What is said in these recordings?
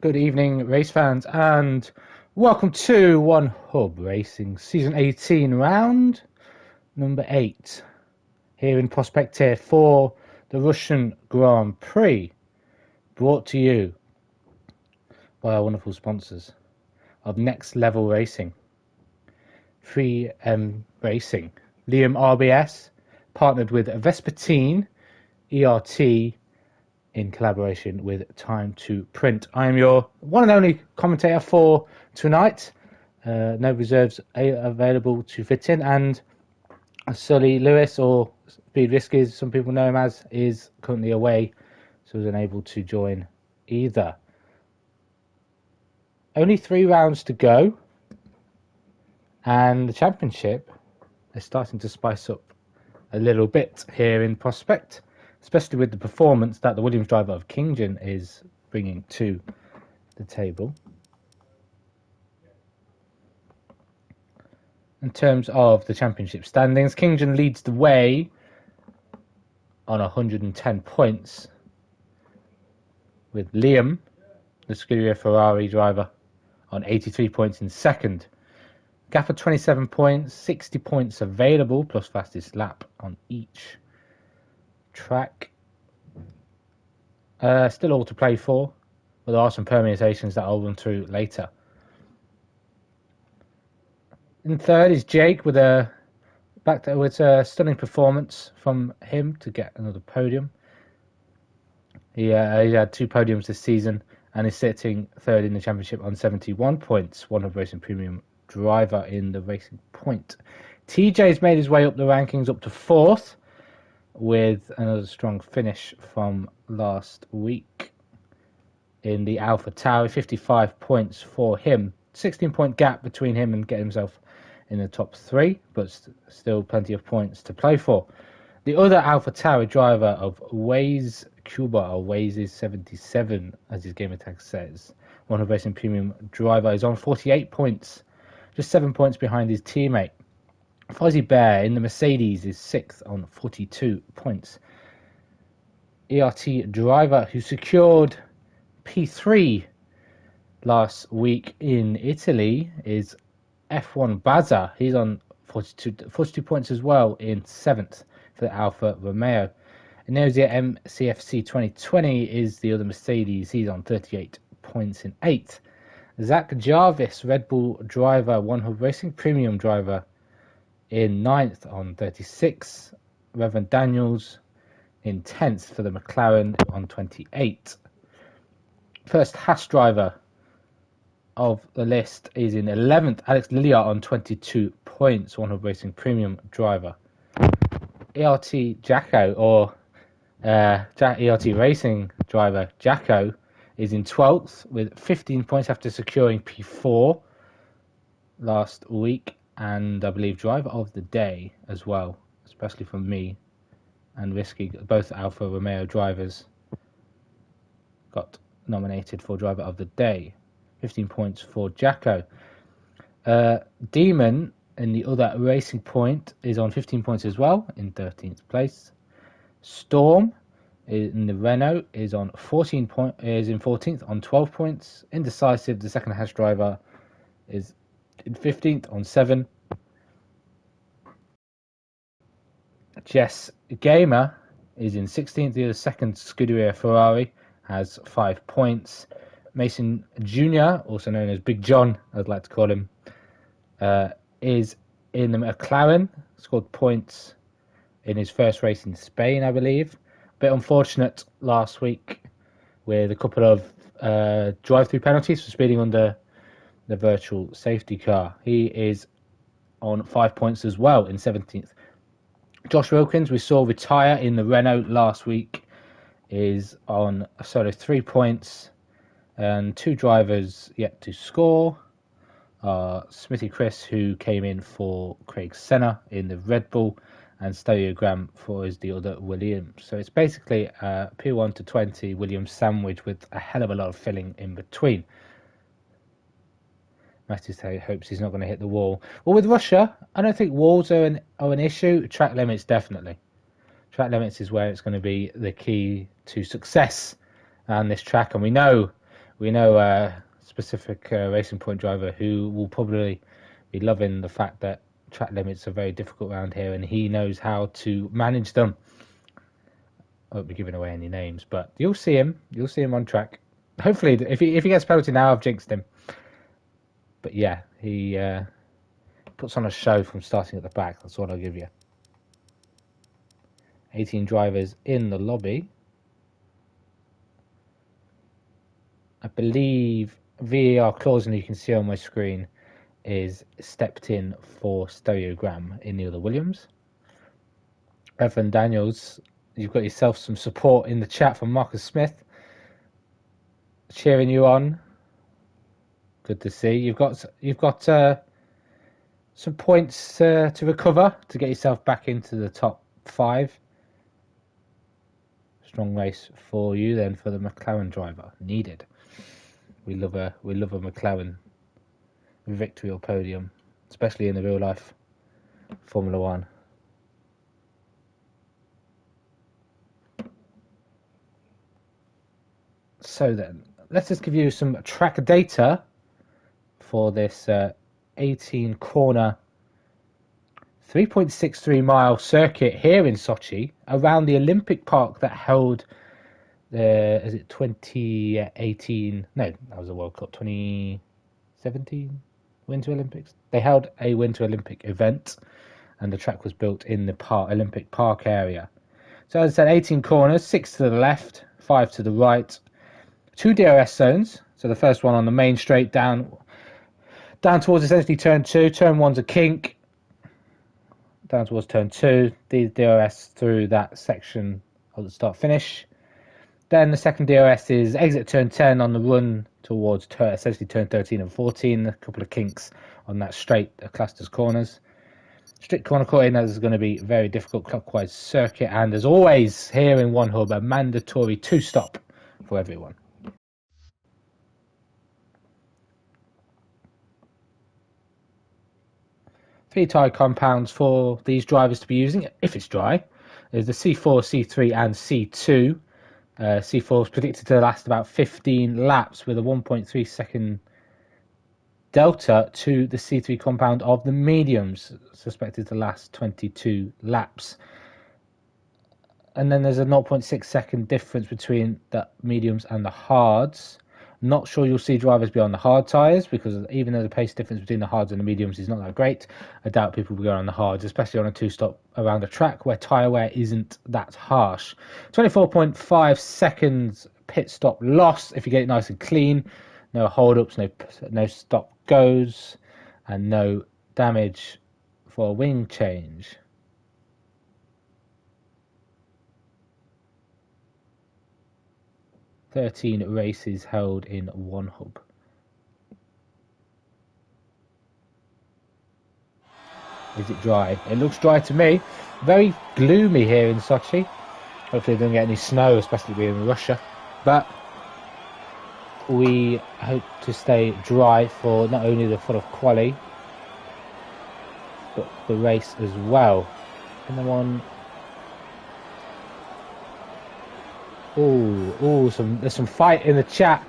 Good evening, race fans, and welcome to One Hub Racing Season 18, round number 8, here in Prospect here for the Russian Grand Prix, brought to you by our wonderful sponsors of Next Level Racing, Prix Racing, Liam RBS, partnered with Vespertine, ERT, in collaboration with Time to Print. I am your one and only commentator for tonight. No reserves available to fit in, and Sully Lewis, or Speed Risky as some people know him as, is currently away, so is unable to join either. Only 3 rounds to go, and the championship is starting to spice up a little bit here in Prospect, especially with the performance that the Williams driver of Kingdon is bringing to the table. In terms of the championship standings, Kingdon leads the way on 110 points, with Liam, the Scuderia Ferrari driver, on 83 points in second. Gaffer 27 points, 60 points available, plus fastest lap on each track. Still all to play for, but there are some permutations that I'll run through later. In third is Jake with a stunning performance from him to get another podium. He had 2 podiums this season and is sitting third in the championship on 71 points. One of Racing Premium driver in the Racing Point. TJ's made his way up the rankings up to 4th, with another strong finish from last week in the Alpha Tower. 55 points for him. 16-point gap between him and get himself in the top 3, but still plenty of points to play for. The other Alpha Tower driver of Waze Cuba, or Waze 77, as his gamer tag says, one of Racing Premium driver, is on 48 points, just 7 points behind his teammate. Fozzie Bear in the Mercedes is 6th on 42 points. ERT driver who secured P3 last week in Italy is F1 Baza. He's on 42 points as well in 7th for the Alfa Romeo. Ineosia MCFC 2020 is the other Mercedes. He's on 38 points in 8th. Zach Jarvis, Red Bull driver, One Hub Racing Premium driver, in 9th on 36. Reverend Daniels in 10th for the McLaren on 28. First Haas driver of the list is in 11th. Alex Lilia on 22 points, One Hub Racing Premium driver. ERT Jacko, or ERT Racing driver Jacko, is in 12th with 15 points after securing P4 last week, and I believe driver of the day as well, especially from me and Risky. Both Alfa Romeo drivers got nominated for driver of the day. 15 points for Jacko. Demon in the other Racing Point is on 15 points as well, in 13th place. Storm in the Renault is on 14th on 12 points. Indecisive, the second Haas driver, is in 15th on 7. Jess Gamer is in 16th. The other second Scuderia Ferrari has 5 points. Mason Jr., also known as Big John, I'd like to call him, is in the McLaren, scored points in his first race in Spain, I believe. Bit unfortunate last week with a couple of drive-through penalties for speeding under the virtual safety car. He is on 5 points as well in 17th. Josh Wilkins, we saw retire in the Renault last week, is on a solo 3 points, and 2 drivers yet to score. Smithy Chris, who came in for Craig Senna in the Red Bull, and Stereogram for is the other Williams. So it's basically a P1 to 20 Williams sandwich with a hell of a lot of filling in between. Matthew hopes he's not going to hit the wall. Well, with Russia, I don't think walls are an issue. Track limits, definitely. Track limits is where it's going to be the key to success on this track. And we know We know a specific Racing Point driver who will probably be loving the fact that track limits are very difficult around here, and he knows how to manage them. I won't be giving away any names, but you'll see him. You'll see him on track. Hopefully, if he gets penalty now, I've jinxed him. But yeah, he puts on a show from starting at the back. That's what I'll give you. 18 drivers in the lobby. I believe VAR clause, and you can see on my screen, is stepped in for stereogram in Neil Williams. Evan Daniels, you've got yourself some support in the chat from Marcus Smith, cheering you on. Good to see. You've got some points to recover to get yourself back into the top 5. Strong race for you then for the McLaren driver. Needed. We love a McLaren victory or podium, especially in the real life Formula One. So then, let's just give you some track data for this 18 corner 3.63 mile circuit here in Sochi, around the Olympic Park that held the, is it 2018? No, that was the World Cup, 2017 Winter Olympics. They held a Winter Olympic event, and the track was built in the Olympic Park area. So as I said, 18 corners, 6 to the left, 5 to the right, 2 DRS zones. So the first one on the main straight down towards essentially turn 2. Turn 1's a kink. Down towards turn 2, the DRS through that section of the start finish. Then the second DRS is exit turn 10 on the run towards essentially turn 13 and 14. A couple of kinks on that straight classed as corners. Strict corner cutting, that is going to be very difficult clockwise circuit, and as always here in One Hub, a mandatory 2-stop for everyone. Three tyre compounds for these drivers to be using, if it's dry, is the C4, C3 and C2. C4 is predicted to last about 15 laps with a 1.3 second delta to the C3 compound of the mediums, suspected to last 22 laps. And then there's a 0.6 second difference between the mediums and the hards. Not sure you'll see drivers be on the hard tyres, because even though the pace difference between the hards and the mediums is not that great, I doubt people will go on the hards, especially on a 2-stop around a track where tyre wear isn't that harsh. 24.5 seconds pit stop loss if you get it nice and clean. No hold-ups, no stop goes, and no damage for a wing change. "13 races held in One Hub." Is it dry? It looks dry to me. Very gloomy here in Sochi. Hopefully they don't get any snow, especially being in Russia. But we hope to stay dry for not only the full of quali, but the race as well. And then on. There's some fight in the chat.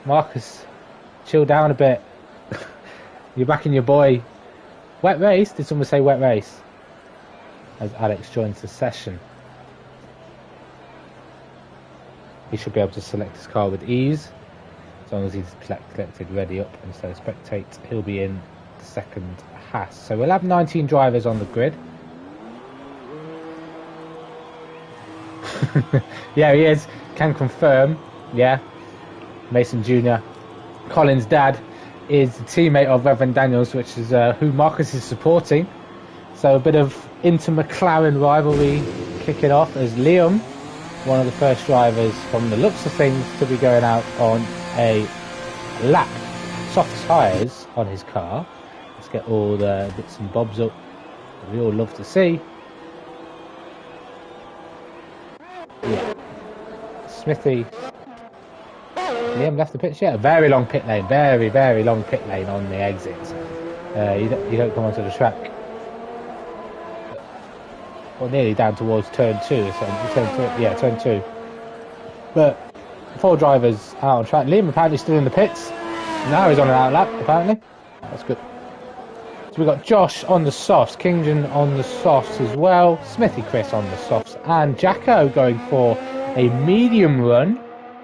Marcus, chill down a bit. You're backing your boy. Wet race? Did someone say wet race? As Alex joins the session. He should be able to select his car with ease, as long as he's collected ready up instead of spectate. He'll be in the second Haas. So we'll have 19 drivers on the grid. Yeah, he is. Can confirm. Yeah, Mason Jr. Colin's dad is a teammate of Reverend Daniels, which is who Marcus is supporting. So a bit of inter-McLaren rivalry kicking off as Liam, one of the first drivers from the looks of things to be going out on a lap. Soft tyres on his car. Let's get all the bits and bobs up that we all love to see. Yeah. Smithy. Liam left the pit. Yeah, a very long pit lane. Very, very long pit lane on the exits. You don't come onto the track. Well, nearly down towards turn 2. So turn 2. But 4 drivers out on track. Liam apparently still in the pits. Now he's on an out lap, apparently. That's good. So we've got Josh on the softs, Kingdon on the softs as well, Smithy Chris on the softs, and Jacko going for a medium run,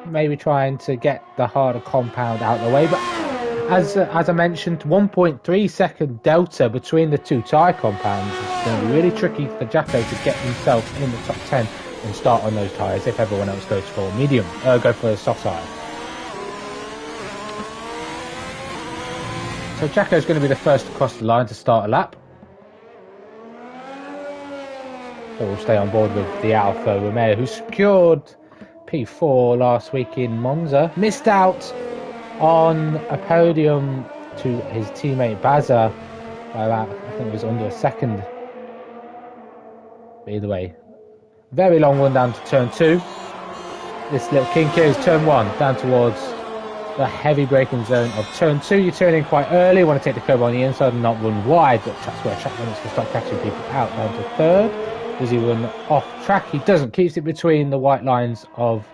maybe trying to get the harder compound out of the way. But as I mentioned, 1.3 second delta between the 2 tyre compounds is going to be really tricky for Jacko to get himself in the top 10 and start on those tyres if everyone else goes for medium, go for a soft tyre. So Jacko's going to be the first across the line to start a lap. So we'll stay on board with the Alfa Romeo, who secured P4 last week in Monza. Missed out on a podium to his teammate Baza by about, I think it was under a second. But either way, very long one down to turn 2. This little kink here is turn 1, down towards the heavy braking zone of turn 2. You turn in quite early, want to take the curb on the inside and not run wide, but that's where track limits can start catching people out. Down to 3rd. Does he run off track? He doesn't. Keeps it between the white lines of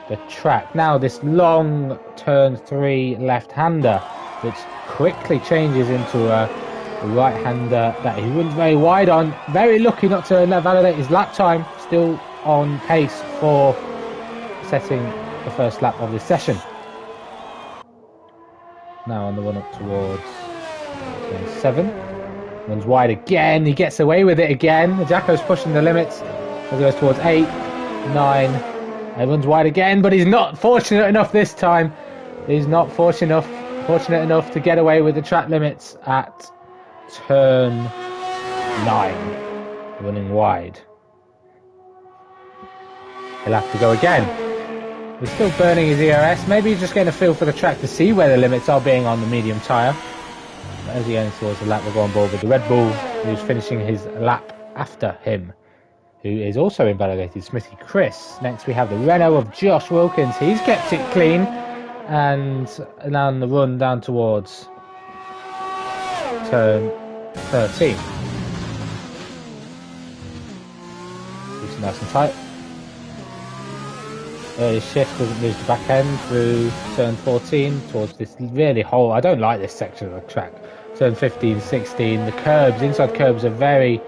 the track. Now this long turn 3 left-hander, which quickly changes into a right-hander that he runs very wide on. Very lucky not to validate his lap time. Still on pace for setting the first lap of this session. Now on the run up towards 7. Runs wide again. He gets away with it again. Jacko's pushing the limits as he goes towards 8, 9. And runs wide again, but he's not fortunate enough this time. He's not fortunate enough to get away with the track limits at turn 9. Running wide. He'll have to go again. He's still burning his ERS. Maybe he's just getting a feel for the track to see where the limits are being on the medium tyre. But as he goes towards the lap, we'll go on board with the Red Bull, who's finishing his lap after him, who is also invalidated, Smithy Chris. Next we have the Renault of Josh Wilkins. He's kept it clean. And now on the run down towards turn 13. Looks nice and tight. Early shift doesn't lose the back end through turn 14 towards this really hole. I don't like this section of the track. Turn 15, 16. The curbs, inside curbs are very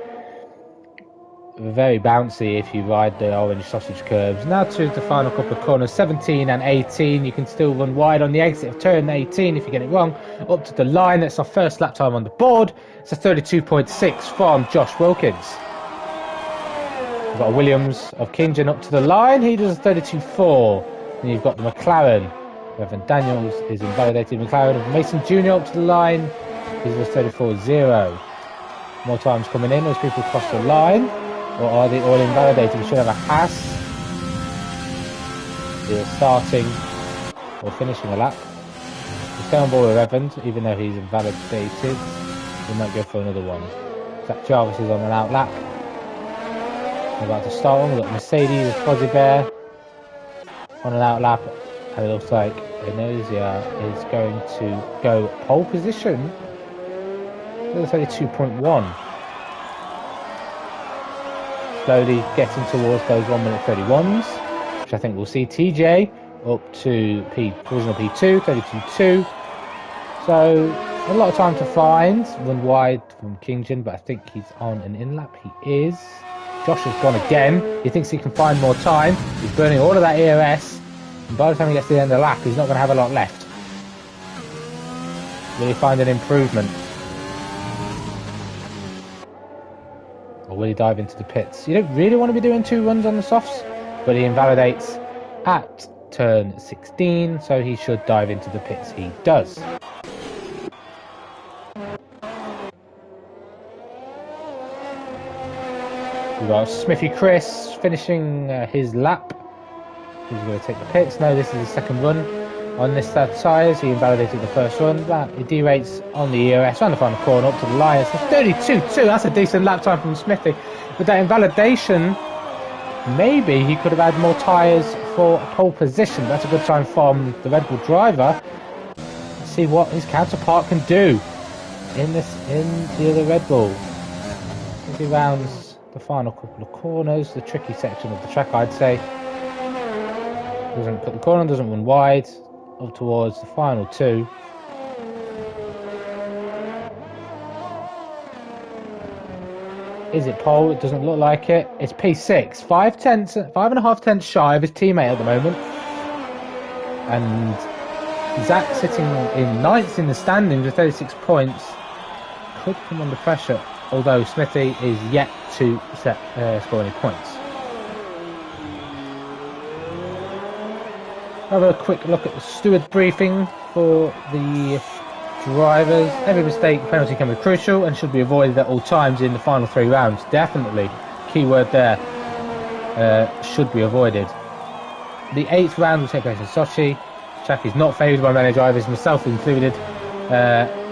bouncy if you ride the orange sausage curbs. Now to the final couple of corners, 17 and 18. You can still run wide on the exit of turn 18 if you get it wrong. Up to the line, that's our first lap time on the board. It's a 32.6 from Josh Wilkins. We've got a Williams of Kingdon up to the line. He does a 32.4. And you've got the McLaren. Reverend Daniels is invalidated. McLaren of Mason Jr. up to the line. He does a 34.0. More times coming in as people cross the line. Or are they all invalidated? We should have a Haas either starting or finishing a lap. We stay on board with Evans, even though he's invalidated. We might go for another one. Zach Jarvis is on an out lap. We're about to start on. We've got Mercedes of Fozzie Bear on an out lap. And it looks like Enosia is going to go pole position. That's only 2.1. Slowly getting towards those 1 minute 31s, which I think we'll see. TJ up to provisional P2, 32.2. So a lot of time to find. Run wide from Kingdon, but I think he's on an in-lap. He is. Josh has gone again. He thinks he can find more time. He's burning all of that ERS. And by the time he gets to the end of the lap, he's not going to have a lot left. Will he find an improvement? Or will he dive into the pits? You don't really want to be doing 2 runs on the softs, but he invalidates at turn 16, so he should dive into the pits. He does. We've got Smithy Chris finishing his lap. He's going to take the pits. No, this is his second run on this tyres. He invalidated the first run. But he derates on the ERS around the final corner up to the line. It's 32.2. That's a decent lap time from Smithy. With that invalidation, maybe he could have had more tyres for a pole position. That's a good time from the Red Bull driver. Let's see what his counterpart can do in the other Red Bull. As he rounds the final couple of corners, the tricky section of the track, I'd say. Doesn't put the corner, doesn't run wide. Up towards the final two. Is it pole? It doesn't look like it. It's P6. 5.5 tenths shy of his teammate at the moment. And Zach sitting in ninth in the standings with 36 points. Could come under pressure, although Smithy is yet to score any points. Have a quick look at the steward briefing for the drivers. Every mistake, penalty can be crucial and should be avoided at all times in the final 3 rounds. Definitely, key word there, should be avoided. The 8th round will take place in Sochi. Track is not favoured by many drivers, myself included,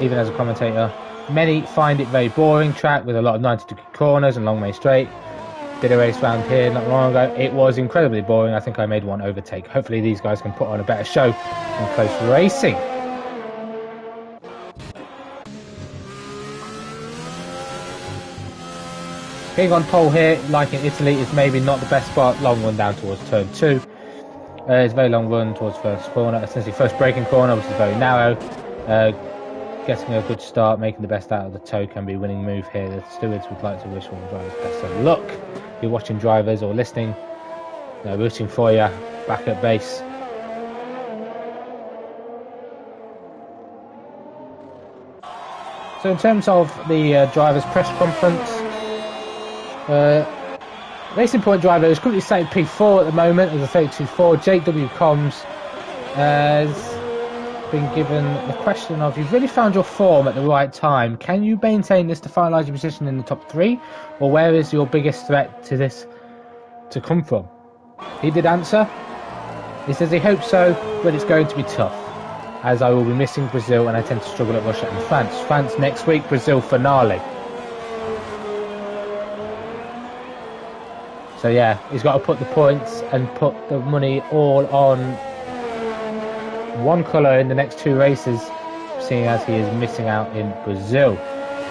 even as a commentator. Many find it very boring track with a lot of 90-degree corners and long way straight. Did a race round here not long ago. It was incredibly boring. I think I made one overtake. Hopefully these guys can put on a better show in close racing. Being on pole here, like in Italy, is maybe not the best spot. Long run down towards turn 2. It's a very long run towards first corner, essentially first braking corner, which is very narrow. Getting a good start, making the best out of the toe can be a winning move here. The stewards would like to wish all the drivers best of luck. If you're watching drivers or listening, rooting for you back at base. So in terms of the drivers' press conference, Racing Point driver is currently sitting P4 at the moment as a 32.4. Jake W. Combs has been given the question of, you've really found your form at the right time. Can you maintain this to finalise your position in the top 3? Or where is your biggest threat to this to come from? He did answer. He says he hopes so, but it's going to be tough, as I will be missing Brazil and I tend to struggle at Russia and France. France next week, Brazil finale. So yeah, he's got to put the points and put the money all on one colour in the next 2 races, seeing as he is missing out in Brazil.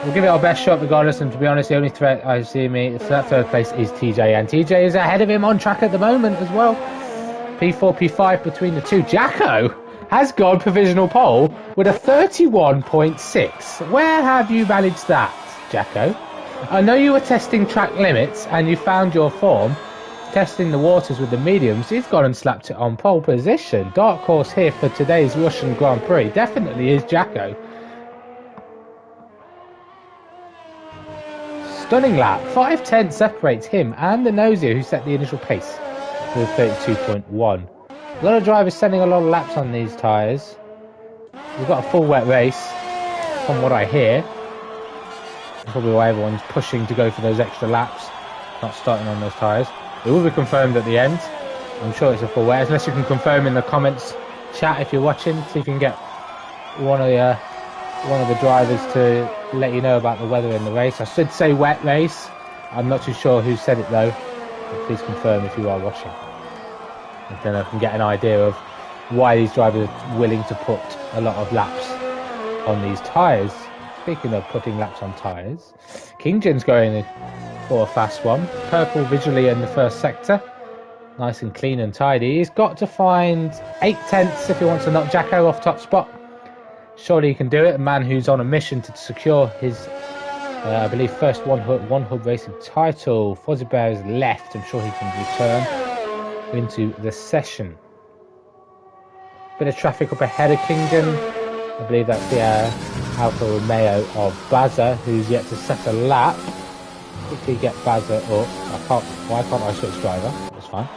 We'll give it our best shot regardless, and to be honest, the only threat I see for that 3rd place is TJ, and TJ is ahead of him on track at the moment as well. P4, P5 between the two. Jacko has gone provisional pole with a 31.6. Where have you managed that, Jacko? I know you were testing track limits and you found your form, testing the waters with the mediums. He's gone and slapped it on pole position. Dark horse here for today's Russian Grand Prix definitely is Jacko. Stunning lap. 5 tenths separates him and the Nosier, who set the initial pace with 32.1. A lot of drivers sending a lot of laps on these tyres. We've got a full wet race, from what I hear. Probably why everyone's pushing to go for those extra laps, not starting on those tyres. It will be confirmed at the end. I'm sure it's a full wet, unless you can confirm in the comments chat if you're watching. See if you can get one of the drivers to let you know about the weather in the race. I should say wet race. I'm not too sure who said it though. But please confirm if you are watching. And then I can get an idea of why these drivers are willing to put a lot of laps on these tyres. Speaking of putting laps on tyres, King Jin's going for a fast one. Purple visually in the first sector. Nice and clean and tidy. He's got to find 8 tenths if he wants to knock Jacko off top spot. Surely he can do it. A man who's on a mission to secure his, I believe, first one hub racing title. Fozzie Bear is left. I'm sure he can return into the session. Bit of traffic up ahead of King Jin. I believe that's the Alfa Romeo of Baza, who's yet to set a lap. Quickly get Baza up. Why can't I switch driver? That's fine.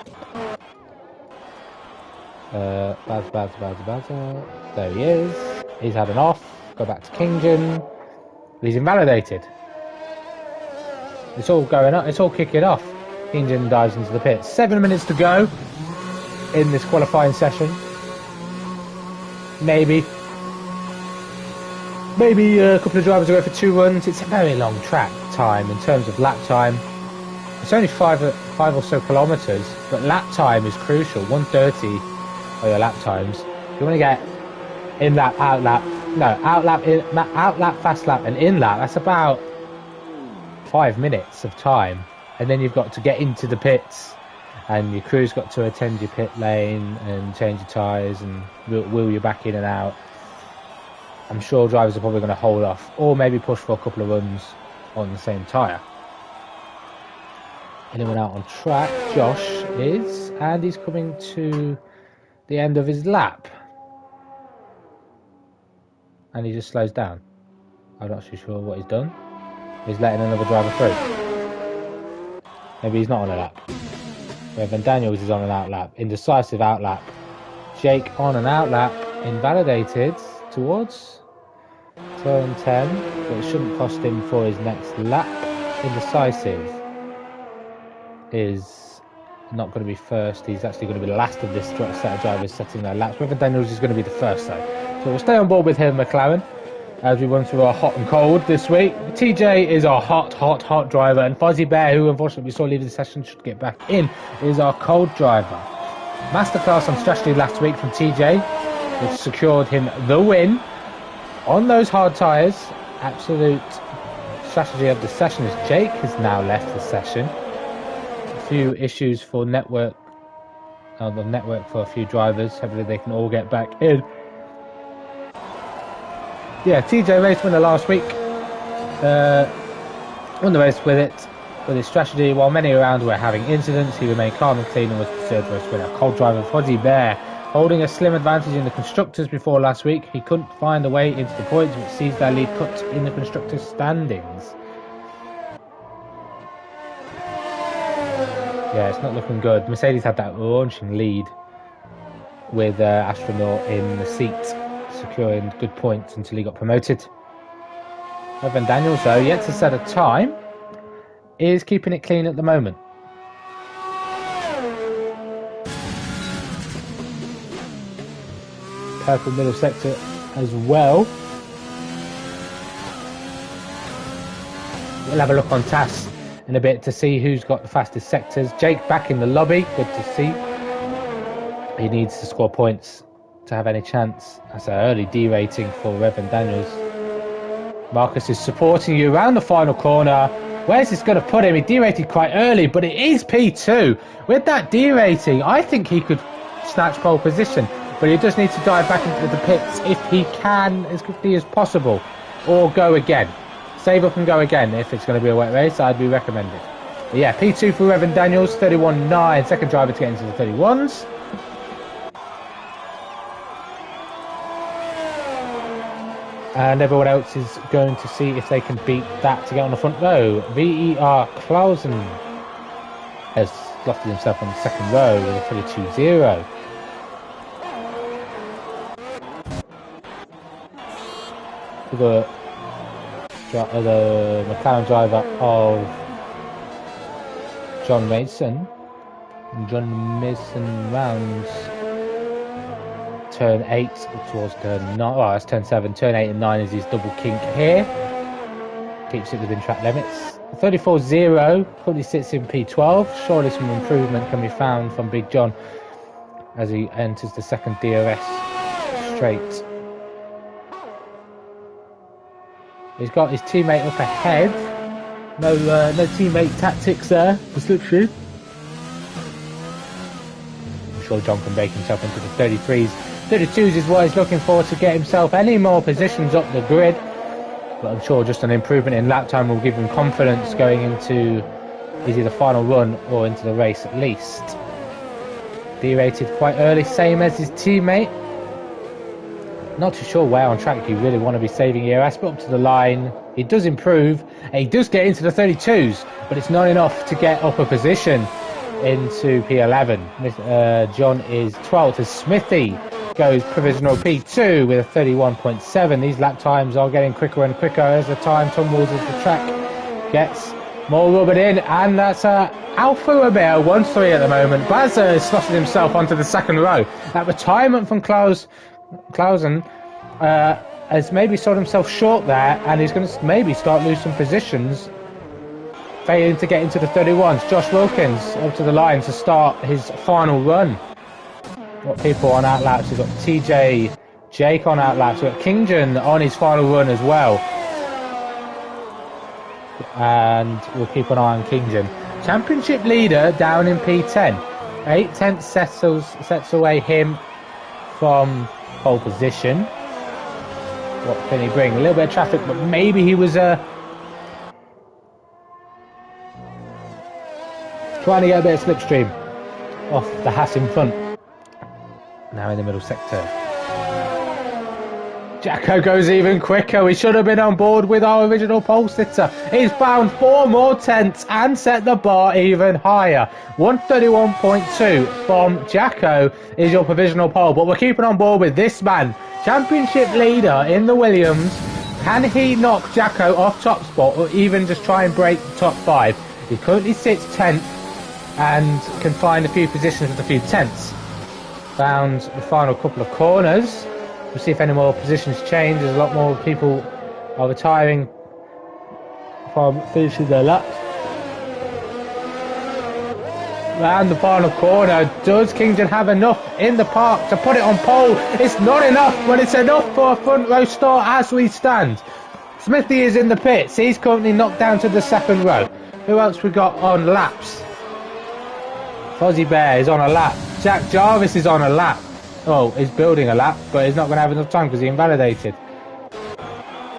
Baza. There he is. He's had an off. Go back to King Jin. He's invalidated. It's all going up. It's all kicking off. King Jin dives into the pit. 7 minutes to go in this qualifying session. Maybe a couple of drivers will go for 2 runs. It's a very long track time in terms of lap time. It's only 5 or so kilometres, but lap time is crucial. 1:30 are your lap times. You want to get in lap, out lap, out lap, fast lap, and in lap. That's about 5 minutes of time, and then you've got to get into the pits and your crew's got to attend your pit lane and change your tyres and wheel you back in and out, I'm sure drivers are probably going to hold off or maybe push for a couple of runs on the same tyre. Anyone out on track? Josh is, and he's coming to the end of his lap. And he just slows down. I'm not too sure what he's done. He's letting another driver through. Maybe he's not on a lap. Revan Daniels is on an outlap. Indecisive outlap. Jake on an outlap. Invalidated towards turn 10. But it shouldn't cost him for his next lap. Indecisive is not going to be first. He's actually going to be the last of this set of drivers setting their laps. Revan Daniels is going to be the first though. So we'll stay on board with him, McLaren, as we run through our hot and cold this week. TJ is our hot driver, and Fuzzy Bear, who unfortunately we saw leaving the session, should get back in, is our cold driver. Masterclass on strategy last week from TJ, which secured him the win on those hard tyres. Absolute strategy of the session as Jake has now left the session. A few issues for the network for a few drivers. Hopefully they can all get back in. Yeah, TJ race winner last week. Won the race with it, with his strategy. While many around were having incidents, he remained calm and clean and was the third race winner. Cold driver Fuzzy Bear, holding a slim advantage in the constructors before last week. He couldn't find a way into the points, which sees their lead cut in the constructors' standings. Yeah, it's not looking good. Mercedes had that launching lead with Astronaut in the seat, securing good points until he got promoted. Evan Daniels, though, yet to set a time, is keeping it clean at the moment. Purple middle sector as well. We'll have a look on TAS in a bit to see who's got the fastest sectors. Jake back in the lobby, good to see. He needs to score points to have any chance. That's an early D rating for Revan Daniels. Marcus is supporting you around the final corner. Where's this going to put him? He D rated quite early, but it is P2. With that D rating, I think he could snatch pole position, but he does need to dive back into the pits if he can as quickly as possible, or go again. Save up and go again if it's going to be a wet race. I'd be recommended. But yeah, P2 for Revan Daniels, 31.9. Second driver to get into the 31s. And everyone else is going to see if they can beat that to get on the front row. VER Clausen has slotted himself on the second row with a 32.0. The McLaren driver of John Mason. John Mason rounds turn 8 towards turn 9. Oh, that's turn 7. Turn 8 and 9 is his double kink here. Keeps it within track limits. 34.0 currently sits in P12. Surely some improvement can be found from Big John as he enters the second DRS straight. He's got his teammate up ahead. No teammate tactics there for slipstream. I'm sure John can break himself into the 33s. 32s is what he's looking for to get himself any more positions up the grid. But I'm sure just an improvement in lap time will give him confidence going into either the final run or into the race at least. D-rated quite early, same as his teammate. Not too sure where on track you really want to be saving ERS, but up to the line, he does improve, and he does get into the 32s, but it's not enough to get up a position into P11. John is 12th as Smithy goes provisional P2 with a 31.7. These lap times are getting quicker and quicker as the time tumbles, as the track gets more rubbered in, and that's Alfa Romeo 1-3 at the moment. Bazza has slotted himself onto the second row. That retirement from Clausen has maybe sold himself short there, and he's going to maybe start lose some positions, failing to get into the 31s. Josh Wilkins up to the line to start his final run. Got people on outlaps. We've got TJ, Jake on outlaps. We've got Kingdon on his final run as well. And we'll keep an eye on Kingdon. Championship leader down in P10. 8/10 sets away him from pole position. What can he bring? A little bit of traffic, but maybe he was trying to get a bit of slipstream off the Haas in front. Now in the middle sector. Jacko goes even quicker. We should have been on board with our original pole sitter. He's found 4 more tenths and set the bar even higher. 131.2 from Jacko is your provisional pole. But we're keeping on board with this man. Championship leader in the Williams. Can he knock Jacko off top spot or even just try and break the top 5? He currently sits 10th and can find a few positions with a few tenths. Found the final couple of corners. We'll see if any more positions change. There's a lot more people are retiring from finishing their laps. Round the final corner, does Kingdon have enough in the park to put it on pole? It's not enough, but it's enough for a front row start as we stand. Smithy is in the pits. He's currently knocked down to the second row. Who else we got on laps? Fozzie Bear is on a lap. Jack Jarvis is on a lap. Oh, he's building a lap, but he's not going to have enough time because he invalidated.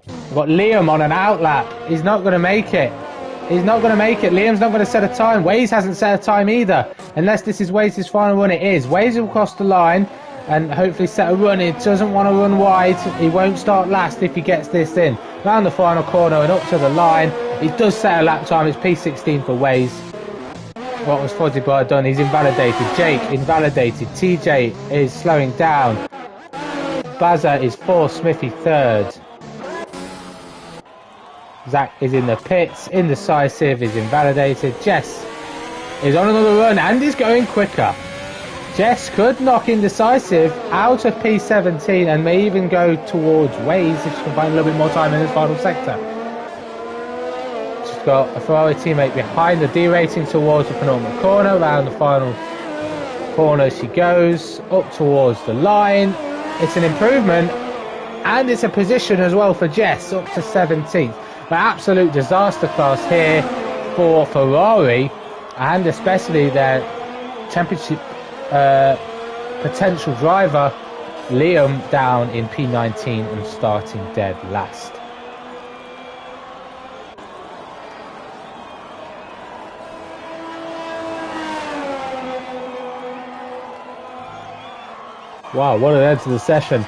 We've got Liam on an out lap. He's not going to make it. He's not going to make it. Liam's not going to set a time. Waze hasn't set a time either. Unless this is Waze's final run, it is. Waze will cross the line and hopefully set a run. He doesn't want to run wide. He won't start last if he gets this in. Round the final corner and up to the line. He does set a lap time. It's P16 for Waze. What was Fozzie Bear done? He's invalidated. Jake invalidated. TJ is slowing down. Bazza is 4th. Smithy 3rd. Zach is in the pits. Indecisive is invalidated. Jess is on another run and is going quicker. Jess could knock Indecisive out of P17 and may even go towards Waze if she can find a little bit more time in this final sector. She's got a Ferrari teammate behind the derating towards the penultimate corner. Around the final corner she goes, up towards the line. It's an improvement and it's a position as well for Jess, up to 17th. But absolute disaster class here for Ferrari and especially their championship potential driver Liam down in P19 and starting dead last. Wow, what an end to the session,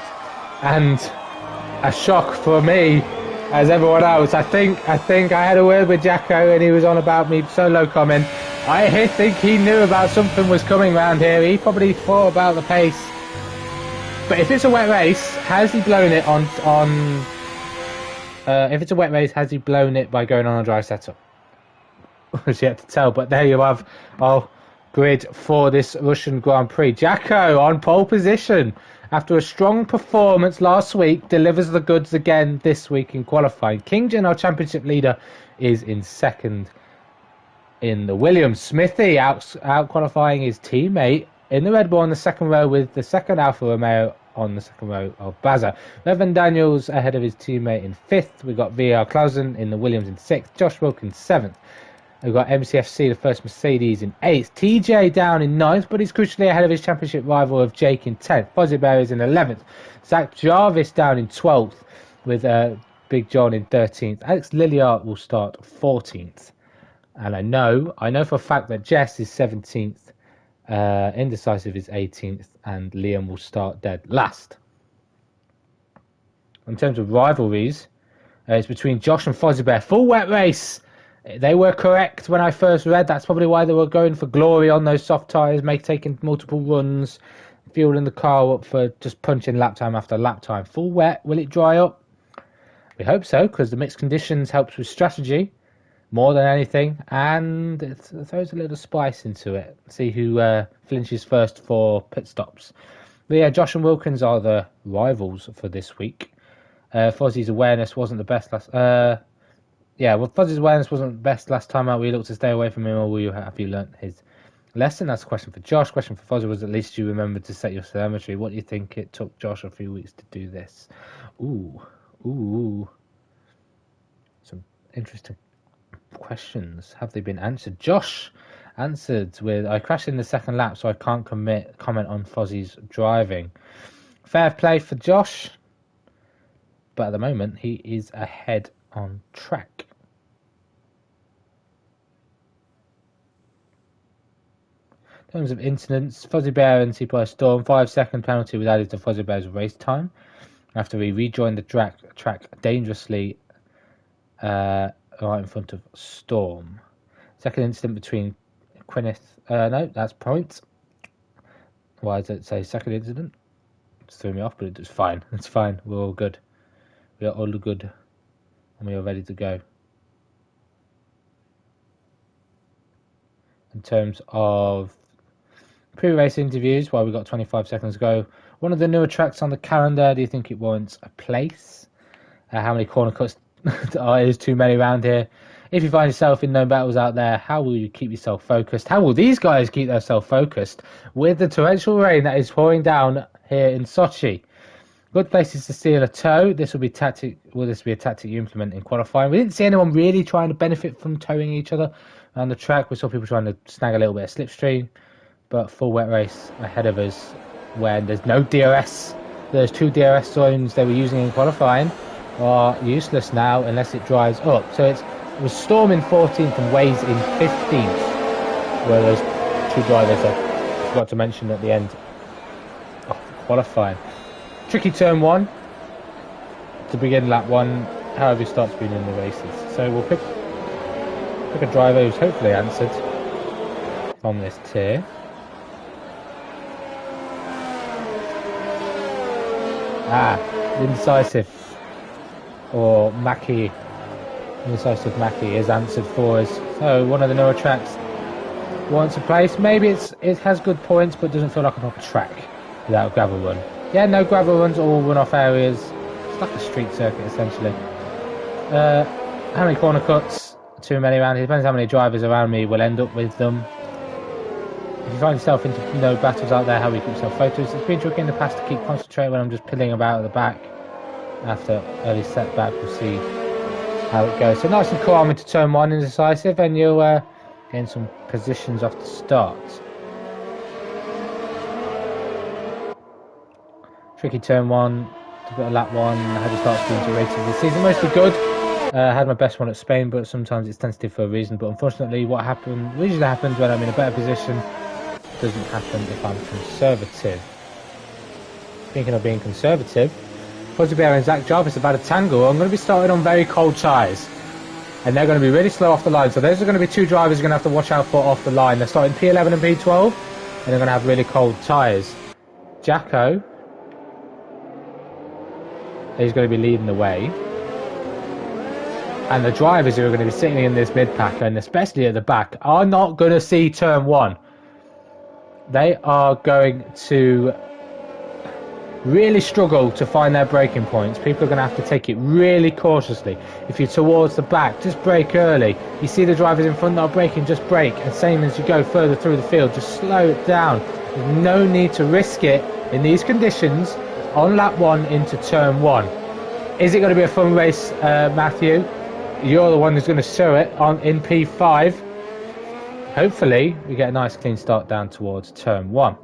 and a shock for me as everyone else. I think I had a word with Jacko and he was on about me solo coming. I think he knew about something was coming round here. He probably thought about the pace. But if it's a wet race, has he blown it on if it's a wet race, has he blown it by going on a dry setup? It's yet to tell, but there you have our grid for this Russian Grand Prix. Jacko on pole position after a strong performance last week, delivers the goods again this week in qualifying. Kingdon, our championship leader, is in second in the Williams. Smithy out qualifying his teammate in the Red Bull on the second row with the second Alfa Romeo on the second row of Bazza. Levin Daniels ahead of his teammate in 5th. We've got VR Clausen in the Williams in 6th. Josh Wilkins 7th. We've got MCFC, the first Mercedes, in 8th. TJ down in 9th, but he's crucially ahead of his championship rival of Jake in 10th. Fozzie Bear is in 11th. Zach Jarvis down in 12th with Big John in 13th. Alex Lilliard will start 14th. And I know for a fact that Jess is 17th. Indecisive is 18th. And Liam will start dead last. In terms of rivalries, it's between Josh and Fozzie Bear. Full wet race. They were correct when I first read. That's probably why they were going for glory on those soft tyres, taking multiple runs, fueling the car up for just punching lap time after lap time. Full wet. Will it dry up? We hope so, because the mixed conditions helps with strategy more than anything, and it throws a little spice into it. See who flinches first for pit stops. But yeah, Josh and Wilkins are the rivals for this week. Fozzie's awareness wasn't the best last. Fozzie's awareness wasn't the best last time out. We looked to stay away from him, or have you learnt his lesson? That's a question for Josh. Question for Fozzie was, at least you remembered to set your telemetry. What do you think it took Josh a few weeks to do this? Ooh. Some interesting questions. Have they been answered? Josh answered with, I crashed in the second lap, so I can't comment on Fozzie's driving. Fair play for Josh, but at the moment he is ahead on track. In terms of incidents, Fuzzy Bear and Seaplane Storm, 5-second penalty was added to Fuzzy Bear's race time after he rejoined the track dangerously right in front of Storm. Second incident between Quineth. No, that's points. Why does it say second incident? It threw me off, but it's fine. It's fine. We're all good. We are all good. And we are ready to go. In terms of pre-race interviews, well, we've got 25 seconds to go. One of the newer tracks on the calendar, do you think it warrants a place? How many corner cuts is too many around here? If you find yourself in known battles out there, how will you keep yourself focused? How will these guys keep themselves focused with the torrential rain that is pouring down here in Sochi? Good places to steal a toe. This will be tactic. Will this be a tactic you implement in qualifying? We didn't see anyone really trying to benefit from towing each other around the track. We saw people trying to snag a little bit of slipstream, but full wet race ahead of us when there's no DRS. Those 2 DRS zones they were using in qualifying are useless now unless it dries up. So it was Storm in 14th and Waze in 15th, where those 2 drivers I forgot to mention at the end of qualifying. Tricky turn 1 to begin lap 1, however he starts being in the races. So we'll pick a driver who's hopefully answered from this tier. Indecisive, or Mackie, Indecisive Mackie is answered for us. So one of the newer tracks wants a place. Maybe it has good points, but doesn't feel like a proper track without a gravel run. Yeah, no gravel runs, all run-off areas. It's like a street circuit, essentially. How many corner cuts? Too many around here. Depends how many drivers around me will end up with them. If you find yourself into battles out there, how we keep yourself focused. It's been tricky in the past to keep concentrated when I'm just pilling about at the back. After early setback, we'll see how it goes. So nice and calm into turn 1, indecisive, and you'll gain some positions off the start. Tricky turn 1, took a lap 1, had to start speeding races this season. Mostly good. Had my best one at Spain, but sometimes it's tentative for a reason. But unfortunately, what usually happens when I'm in a better position doesn't happen if I'm conservative. Thinking of being conservative, Fuzzy Bear and Zach Jarvis have had a tangle. I'm going to be starting on very cold tyres, and they're going to be really slow off the line. So those are going to be 2 drivers you're going to have to watch out for off the line. They're starting P11 and P12, and they're going to have really cold tyres. Jacko, he's going to be leading the way. And the drivers who are going to be sitting in this mid-pack, and especially at the back, are not going to see turn 1. They are going to really struggle to find their braking points. People are going to have to take it really cautiously. If you're towards the back, just brake early. You see the drivers in front not braking, just brake. And same as you go further through the field, just slow it down. There's no need to risk it in these conditions on lap 1 into turn 1. Is it going to be a fun race, Matthew? You're the one who's going to show it in P5. Hopefully, we get a nice clean start down towards turn 1.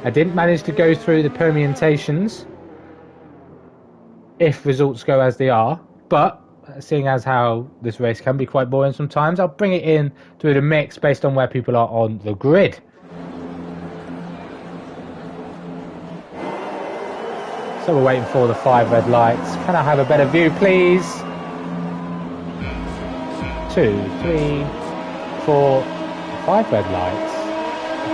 I didn't manage to go through the permutations if results go as they are, but seeing as how this race can be quite boring sometimes, I'll bring it in through the mix based on where people are on the grid. So we're waiting for the 5 red lights. Can I have a better view, please? 2, 3, 4, 5 red lights.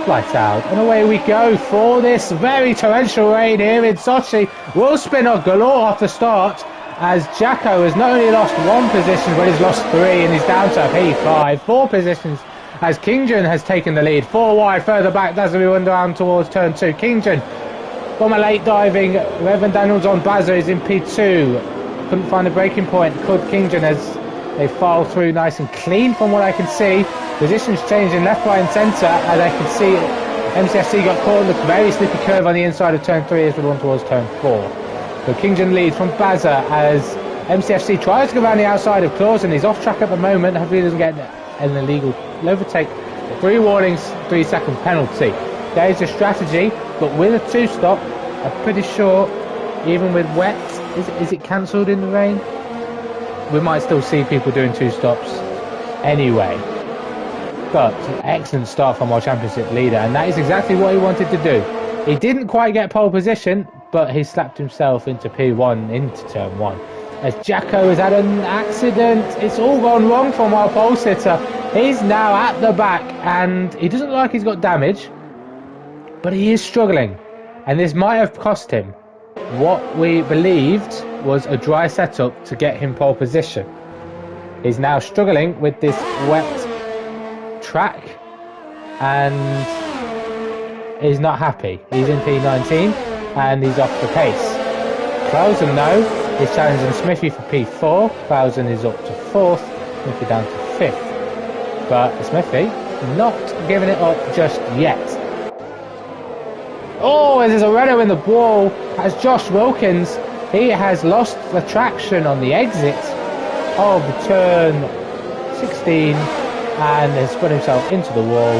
Lights out, and away we go for this very torrential rain here in Sochi. Will spinner galore off the start, as Jacko has not only lost 1 position, but he's lost 3, and he's down to P5. 4 positions as Kingjun has taken the lead. 4 wide further back as we run down towards turn 2. Kingjun from a late diving. Reverend Daniels on Bazza is in P2. Couldn't find a braking point. Could Kingjun as they file through nice and clean from what I can see. Positions changing left, right and centre, and I can see MCFC got caught in the very slippy curve on the inside of turn 3 as we run towards turn 4. But Kingdom leads from Baza as MCFC tries to go around the outside of Clausen. He's off track at the moment. Hopefully he doesn't get an illegal overtake. 3 warnings, 3-second penalty. There is a strategy, but with a 2-stop, I'm pretty sure, even with wet, is it cancelled in the rain? We might still see people doing 2 stops anyway. But excellent start from our championship leader, and that is exactly what he wanted to do. He didn't quite get pole position, but he slapped himself into P1 into turn 1. As Jacko has had an accident, it's all gone wrong from our pole sitter. He's now at the back, and he doesn't look like he's got damage, but he is struggling, and this might have cost him what we believed was a dry setup to get him pole position. He's now struggling with this wet track, and he's not happy. He's in P19 and he's off the pace. Clausen though is challenging Smithy for P4. Clausen is up to 4th, Smithy down to 5th. But Smithy not giving it up just yet. Oh, there's a Renault in the wall as Josh Wilkins. He has lost the traction on the exit of turn 16 and has spun himself into the wall.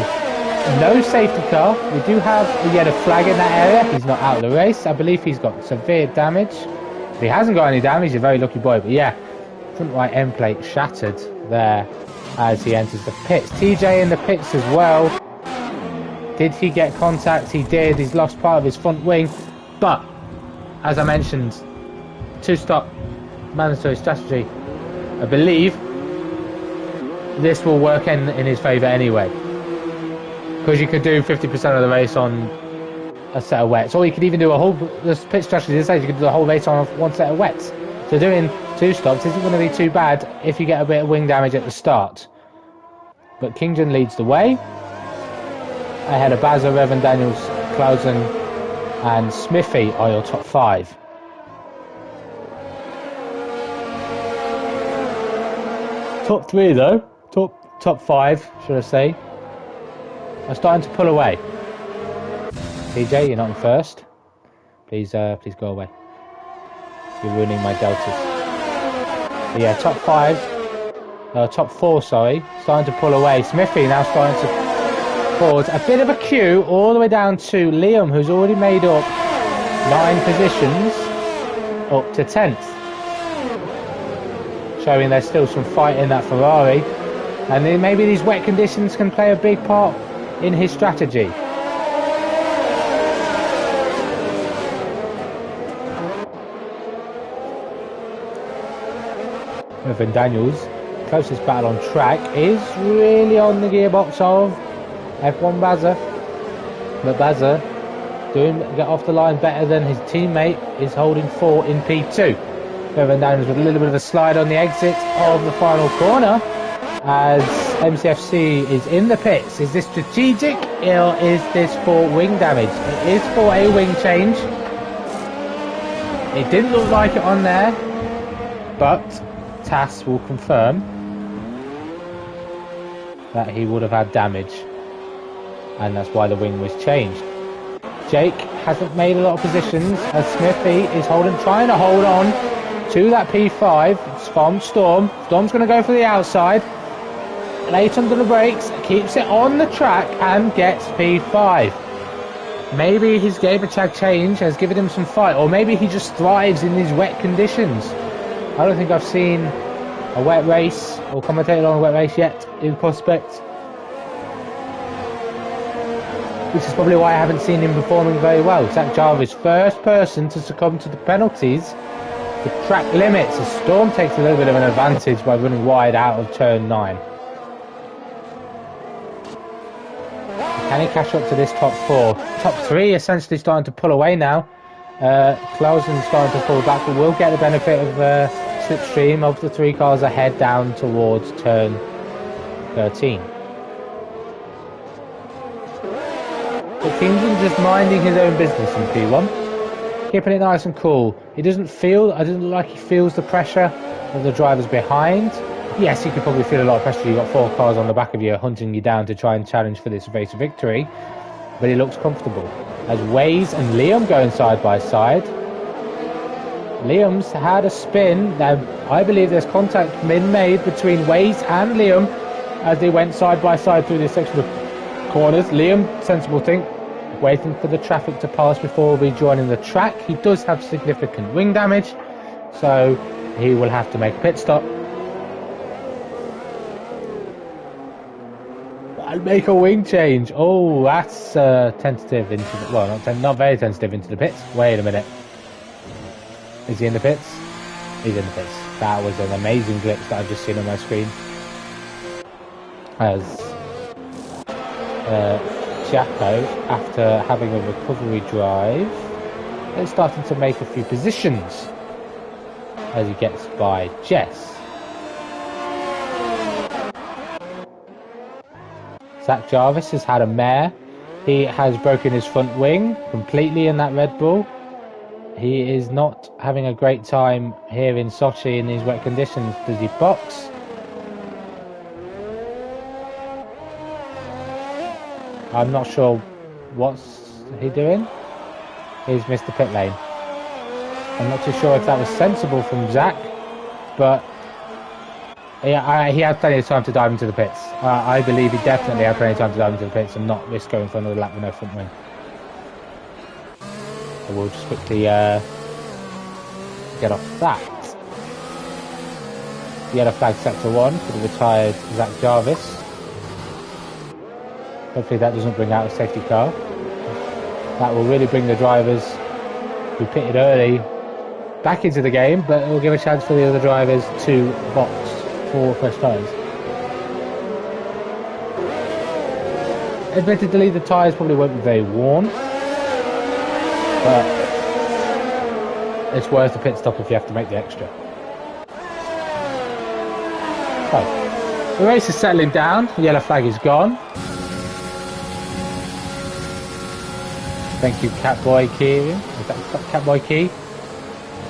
No safety car. We do have yet a flag in that area. He's not out of the race. I believe he's got severe damage. If he hasn't got any damage, he's a very lucky boy. But yeah, front right end plate shattered there as he enters the pits. TJ in the pits as well. Did he get contact? He did. He's lost part of his front wing. But, as I mentioned, 2-stop mandatory strategy. I believe this will work in his favour anyway. Because you could do 50% of the race on a set of wets. Or you could even do a whole... The pit strategy this stage, you could do the whole race on one set of wets. So doing 2 stops isn't going to be too bad if you get a bit of wing damage at the start. But Kingdon leads the way. Ahead of Baza, Revan Daniels, Clausen and Smithy are your top 5. Top 3 though. Top 5, should I say, are starting to pull away. TJ, you're not in first. Please go away. You're ruining my deltas. But yeah, top 4, sorry, starting to pull away. Smithy now starting to forward. A bit of a queue all the way down to Liam, who's already made up 9 positions up to 10th. Showing there's still some fight in that Ferrari. And then maybe these wet conditions can play a big part in his strategy. Evan Daniels, closest battle on track is really on the gearbox of F1 Baza. But Baza get off the line better than his teammate is holding 4 in P2. Evan Daniels with a little bit of a slide on the exit of the final corner as MCFC is in the pits. Is this strategic or is this for wing damage? It is for a wing change. It didn't look like it on there, but TAS will confirm that he would have had damage and that's why the wing was changed. Jake hasn't made a lot of positions as Smithy is trying to hold on to that P5 from Storm. Storm's going to go for the outside. Late under the brakes, keeps it on the track and gets P5. Maybe his Gaberchag change has given him some fight, or maybe he just thrives in these wet conditions. I don't think I've seen a wet race or commentated on a wet race yet in Prospect, which is probably why I haven't seen him performing very well. Zach Jarvis, first person to succumb to the penalties. The track limits as Storm takes a little bit of an advantage by running wide out of turn 9. Can he catch up to this top 4? Top 3 essentially starting to pull away now. Clausen's starting to pull back, but we'll get the benefit of slipstream of the 3 cars ahead down towards turn 13. But Kingdon just minding his own business in P1. Keeping it nice and cool. I don't look like he feels the pressure of the drivers behind. yes, you could probably feel a lot of pressure. You've got 4 cars on the back of you hunting you down to try and challenge for this race victory, but he looks comfortable. As Waze and Liam going side by side. Liam's had a spin. Now, I believe there's contact been made between Waze and Liam as they went side by side through this section of corners. Liam, sensible thing, waiting for the traffic to pass before rejoining the track. He does have significant wing damage, so he will have to make a pit stop. And make a wing change. Oh, that's tentative into the... Well, not very tentative into the pits. Wait a minute. Is he in the pits? He's in the pits. That was an amazing glitch that I've just seen on my screen. As Jacko, after having a recovery drive, is starting to make a few positions as he gets by Jess. Zach Jarvis has had a mare. He has broken his front wing completely in that Red Bull. He is not having a great time here in Sochi in these wet conditions. Does he box? I'm not sure what's he doing. He's missed the pit lane. I'm not too sure if that was sensible from Zach, but he had plenty of time to dive into the pits. I believe he definitely had plenty of time to dive into the pits and not risk going for another lap with no front wing. So we'll just quickly get off that. Yellow flag sector 1 for the retired Zach Jarvis. Hopefully that doesn't bring out a safety car. That will really bring the drivers who pitted early back into the game, but it will give a chance for the other drivers to box for fresh tyres. Admittedly, the tyres probably won't be very worn, but it's worth the pit stop if you have to make the extra. So, the race is settling down. The yellow flag is gone. Thank you, Catboy Key. Is that Catboy Key?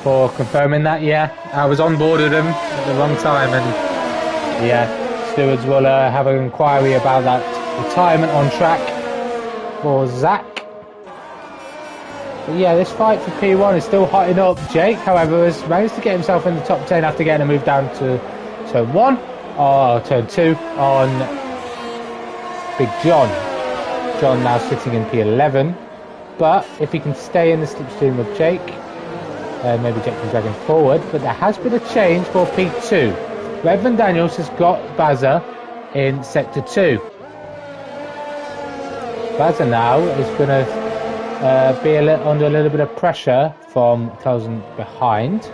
For confirming that. Yeah, I was on board with him at the wrong time, and yeah, stewards will have an inquiry about that retirement on track for Zach. But yeah, this fight for P1 is still hotting up. Jake, however, has managed to get himself in the top 10 after getting a move down to turn 1, or turn 2 on Big John. John now sitting in P11. But if he can stay in the slipstream of Jake, maybe Jake can drag him forward. But there has been a change for P2. Redmond Daniels has got Bazza in Sector 2. Bazza now is going to be under a little bit of pressure from closing behind.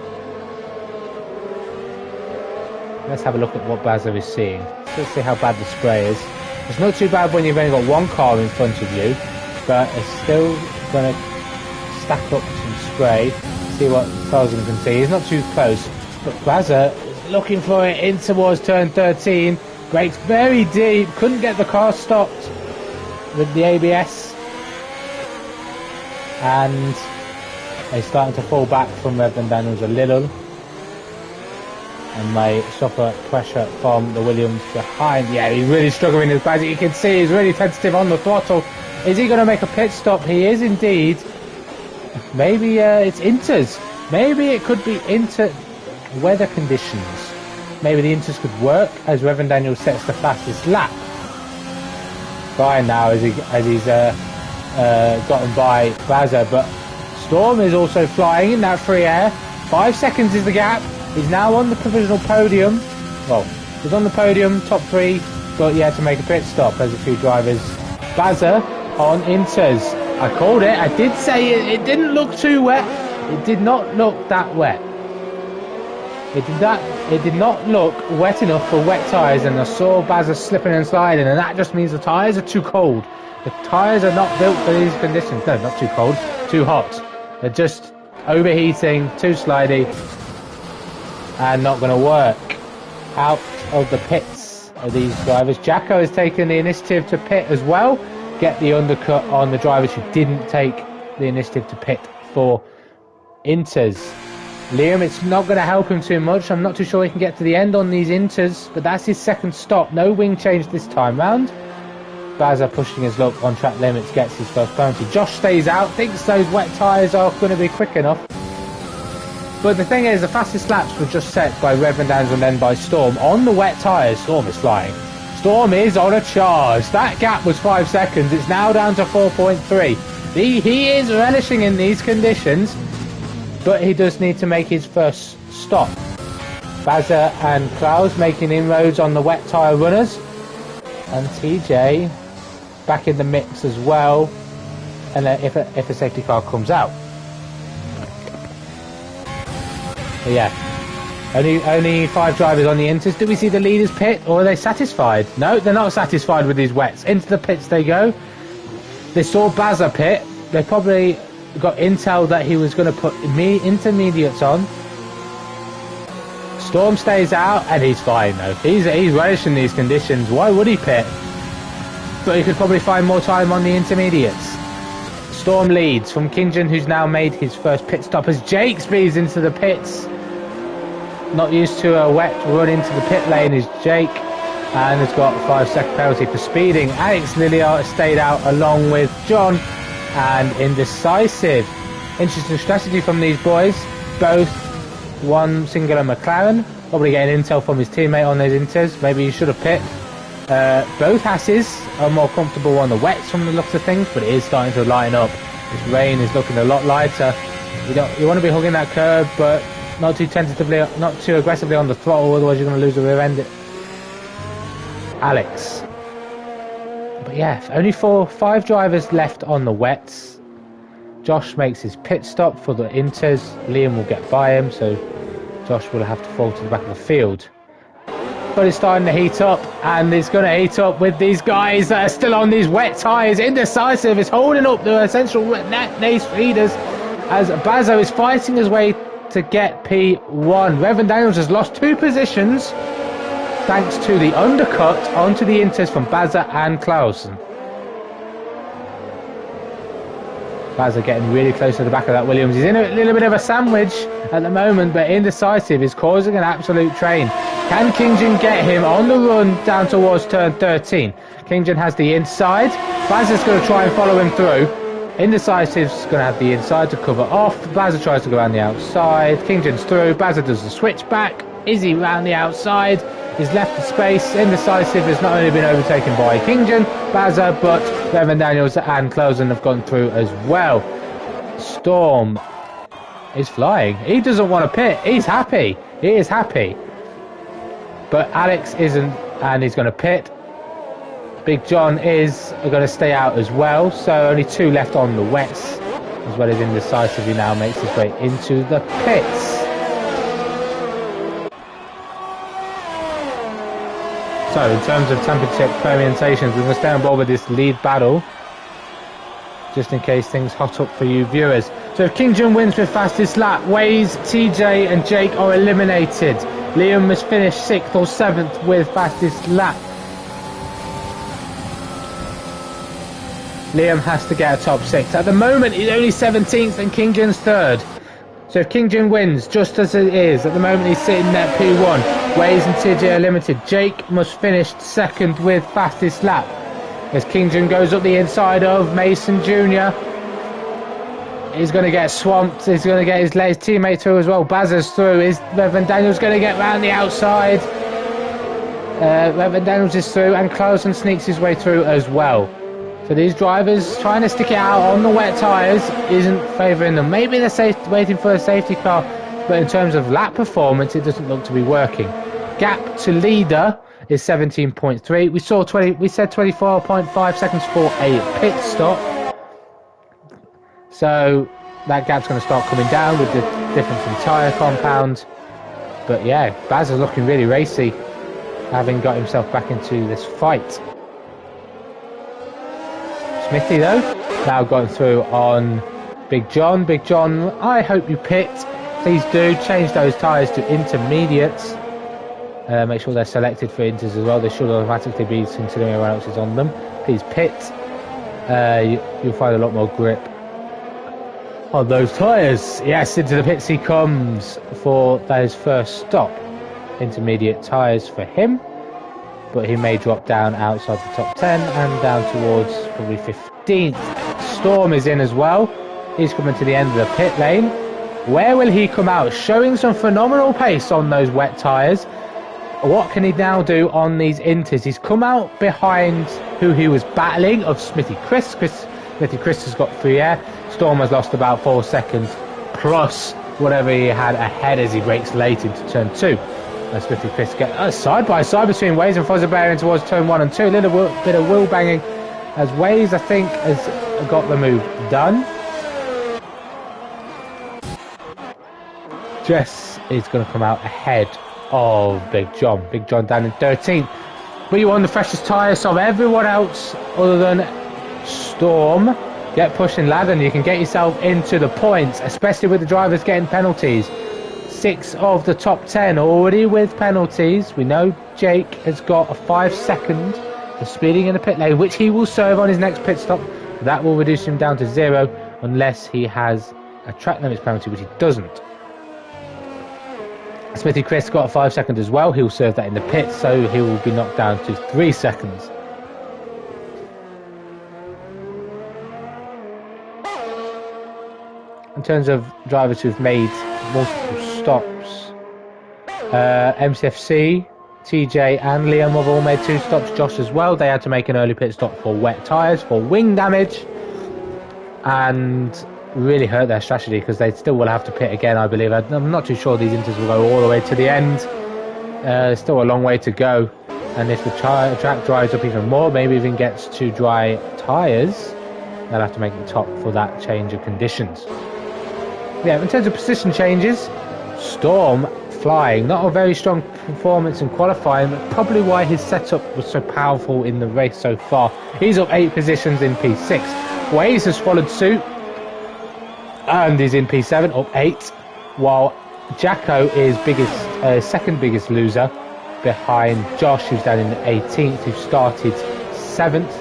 Let's have a look at what Bazza is seeing. Let's see how bad the spray is. It's not too bad when you've only got one car in front of you, but it's still going to stack up some spray. See what Felsen can see. He's not too close, but Bazza is looking for it in towards turn 13. Brakes very deep, couldn't get the car stopped with the ABS, and they're starting to fall back from Redmond Daniels a little, and may suffer pressure from the Williams behind. Yeah, he's really struggling with Bazza. You can see he's really tentative on the throttle. Is he going to make a pit stop? He is indeed. Maybe it's Inters. Maybe it could be Inter weather conditions. Maybe the Inters could work as Reverend Daniel sets the fastest lap. Fine now as he's gotten by Bazza, but Storm is also flying in that free air. 5 seconds is the gap. He's now on the provisional podium. Well, he's on the podium, top 3, but he had to make a pit stop. There's a few drivers. Bazza on Inters. I called it. I did say it didn't look too wet. It did not look that wet. It did not look wet enough for wet tyres, and I saw Bazza slipping and sliding, and that just means the tyres are too cold. The tyres are not built for these conditions. No, not too cold, too hot. They're just overheating, too slidey, and not going to work. Out of the pits are these drivers. Jacko has taken the initiative to pit as well. Get the undercut on the drivers who didn't take the initiative to pit for Inters. Liam, it's not going to help him too much. I'm not too sure he can get to the end on these inters, but that's his second stop. No wing change this time round. Bazza pushing his luck on track limits, gets his first penalty. Josh stays out, thinks those wet tyres are going to be quick enough. But the thing is, the fastest laps were just set by Reverend Downs and then by Storm. On the wet tyres, Storm is flying. Storm is on a charge. That gap was 5 seconds. It's now down to 4.3. He is relishing in these conditions, but he does need to make his first stop. Bazza and Klaus making inroads on the wet tyre runners. And TJ back in the mix as well. And if a safety car comes out. But yeah. Only 5 drivers on the inters. Do we see the leaders pit, or are they satisfied? No, they're not satisfied with these wets. Into the pits they go. They saw Bazza pit. They probably got intel that he was going to put intermediates on. Storm stays out, and he's fine though. He's relishing these conditions. Why would he pit? But he could probably find more time on the intermediates. Storm leads from Kingjin, who's now made his first pit stop as Jake speeds into the pits. Not used to a wet run into the pit lane is Jake, and has got a 5-second penalty for speeding. Alex Lilliard stayed out along with John, and Indecisive. Interesting strategy from these boys. Both one singular McLaren, probably getting intel from his teammate on those inters. Maybe he should have pit. Both Hasses are more comfortable on the wets from the looks of things, but it is starting to line up. This rain is looking a lot lighter. You want to be hugging that curb, but not too tentatively, not too aggressively on the throttle, otherwise you're going to lose the rear end. Alex. But yeah, only 5 drivers left on the wets. Josh makes his pit stop for the inters. Liam will get by him, so Josh will have to fall to the back of the field. But it's starting to heat up, and it's going to heat up with these guys that are still on these wet tyres. Indecisive is holding up the essential race leaders as Bazzo is fighting his way to get P1. Reverend Daniels has lost 2 positions thanks to the undercut onto the inters from Bazza and Clausen. Bazza getting really close to the back of that Williams. He's in a little bit of a sandwich at the moment, but Indecisive is causing an absolute train. Can Kingjin get him on the run down towards turn 13? Kingjin has the inside. Bazza's going to try and follow him through. Indecisive's going to have the inside to cover off. Bazza tries to go around the outside. Kingjin's through. Bazza does the switch back. Izzy round the outside. He's left the space. Indecisive has not only been overtaken by Kingjin, Bazza, but Reverend Daniels and Clausen have gone through as well. Storm is flying. He doesn't want to pit. He's happy. He is happy. But Alex isn't, and he's going to pit. Big John is going to stay out as well, so only 2 left on the wets, as well as Indecisive, who now makes his way into the pits. So in terms of championship permutations, we're going to stay on board with this lead battle, just in case things hot up for you viewers. So if Kingjin wins with fastest lap, Waze, TJ and Jake are eliminated. Liam must finish 6th or 7th with fastest lap. Liam has to get a top 6. At the moment, he's only 17th and Kingjin's 3rd. So if Kingjin wins, just as it is, at the moment he's sitting at P1. Waze and TJ are limited. Jake must finish 2nd with fastest lap. As Kingjin goes up the inside of Mason Jr. He's going to get swamped. He's going to get his teammate through as well. Bazza's through. Reverend Daniels going to get round the outside. Reverend Daniels is through, and Clausen sneaks his way through as well. So these drivers trying to stick it out on the wet tyres isn't favouring them. Maybe they're waiting for a safety car, but in terms of lap performance, it doesn't look to be working. Gap to leader is 17.3. We said 24.5 seconds for a pit stop. So that gap's going to start coming down with the difference in tyre compound. But yeah, Baz is looking really racy, having got himself back into this fight. Smithy though, now going through on Big John. Big John, I hope you pit. Please do change those tyres to intermediates. Make sure they're selected for inters as well. They should automatically be considering everyone else is on them. Please pit. You'll find a lot more grip. on those tyres. Yes, into the pits he comes for his first stop. Intermediate tyres for him, but he may drop down outside the top 10 and down towards probably 15th. Storm is in as well. He's coming to the end of the pit lane. Where will he come out? Showing some phenomenal pace on those wet tyres. What can he now do on these inters? He's come out behind who he was battling of Smithy Chris. Smithy Chris has got free air. Storm has lost about 4 seconds plus whatever he had ahead as he brakes late into turn 2. And Smithy Chris get side by side between Waze and Fozzabearing towards turn 1 and 2. A little bit of wheel banging as Waze, I think, has got the move done. Jess is going to come out ahead of Big John. Big John down in 13th. But you on the freshest tyre, so everyone else other than Storm get pushing ladder, and you can get yourself into the points, especially with the drivers getting penalties. 6 of the top 10 already with penalties. We know Jake has got a 5-second for speeding in the pit lane, which he will serve on his next pit stop. That will reduce him down to 0 unless he has a track limits penalty, which he doesn't. Smithy Chris got a 5-second as well. He'll serve that in the pit, so he will be knocked down to 3 seconds. In terms of drivers who've made multiple stops, MCFC, TJ and Liam have all made 2 stops. Josh as well. They had to make an early pit stop for wet tyres, for wing damage, and really hurt their strategy because they still will have to pit again, I believe. I'm not too sure these inters will go all the way to the end. Still a long way to go, and if the track dries up even more, maybe even gets to dry tyres, they'll have to make the top for that change of conditions. Yeah, in terms of position changes, Storm flying. Not a very strong performance in qualifying, but probably why his setup was so powerful in the race so far. He's up 8 positions in P6. Waze has followed suit and is in P7, up 8, while Jacko is second biggest loser behind Josh, who's down in 18th, who started 7th.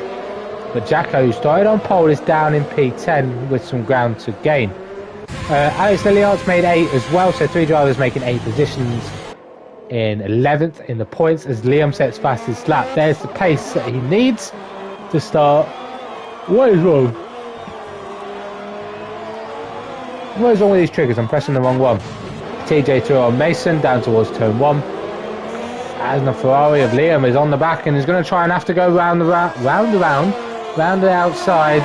But Jacko, who started on pole, is down in P10 with some ground to gain. Alex Lilliart's made 8 as well, so 3 drivers making 8 positions in 11th in the points as Liam sets fastest lap. There's the pace that he needs to start. What is wrong? What is wrong with these triggers? I'm pressing the wrong one. TJ through on Mason down towards turn 1. As the Ferrari of Liam is on the back and is going to try and have to go round the outside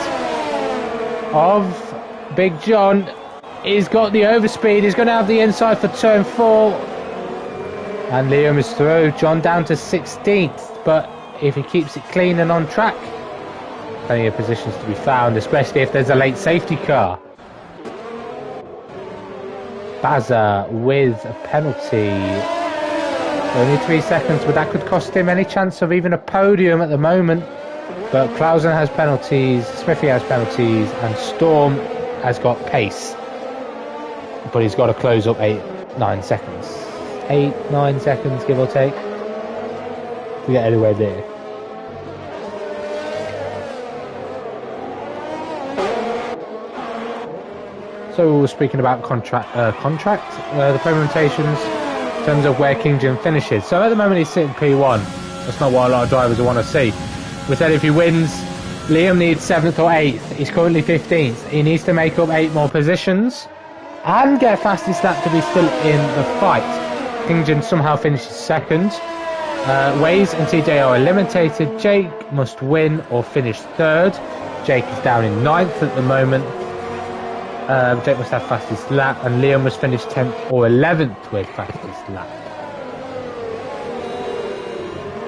of Big John. He's got the overspeed. He's going to have the inside for turn 4. And Liam is through. John down to 16th. But if he keeps it clean and on track, plenty of positions to be found, especially if there's a late safety car. Baza with a penalty. Only 3 seconds, but that could cost him any chance of even a podium at the moment. But Clausen has penalties, Smithy has penalties, and Storm has got pace. But he's got to close up 8-9 seconds. 8-9 seconds, give or take, to get anywhere there. So we were speaking about the permutations in terms of where King Jim finishes. So at the moment he's sitting P1. That's not what a lot of drivers want to see. We said if he wins, Liam needs 7th or 8th. He's currently 15th. He needs to make up 8 more positions and get fastest lap to be still in the fight. King Jim somehow finishes 2nd. Waze and TJ are eliminated. Jake must win or finish 3rd. Jake is down in 9th at the moment. Jake must have fastest lap, and Liam must finish 10th or 11th with fastest lap.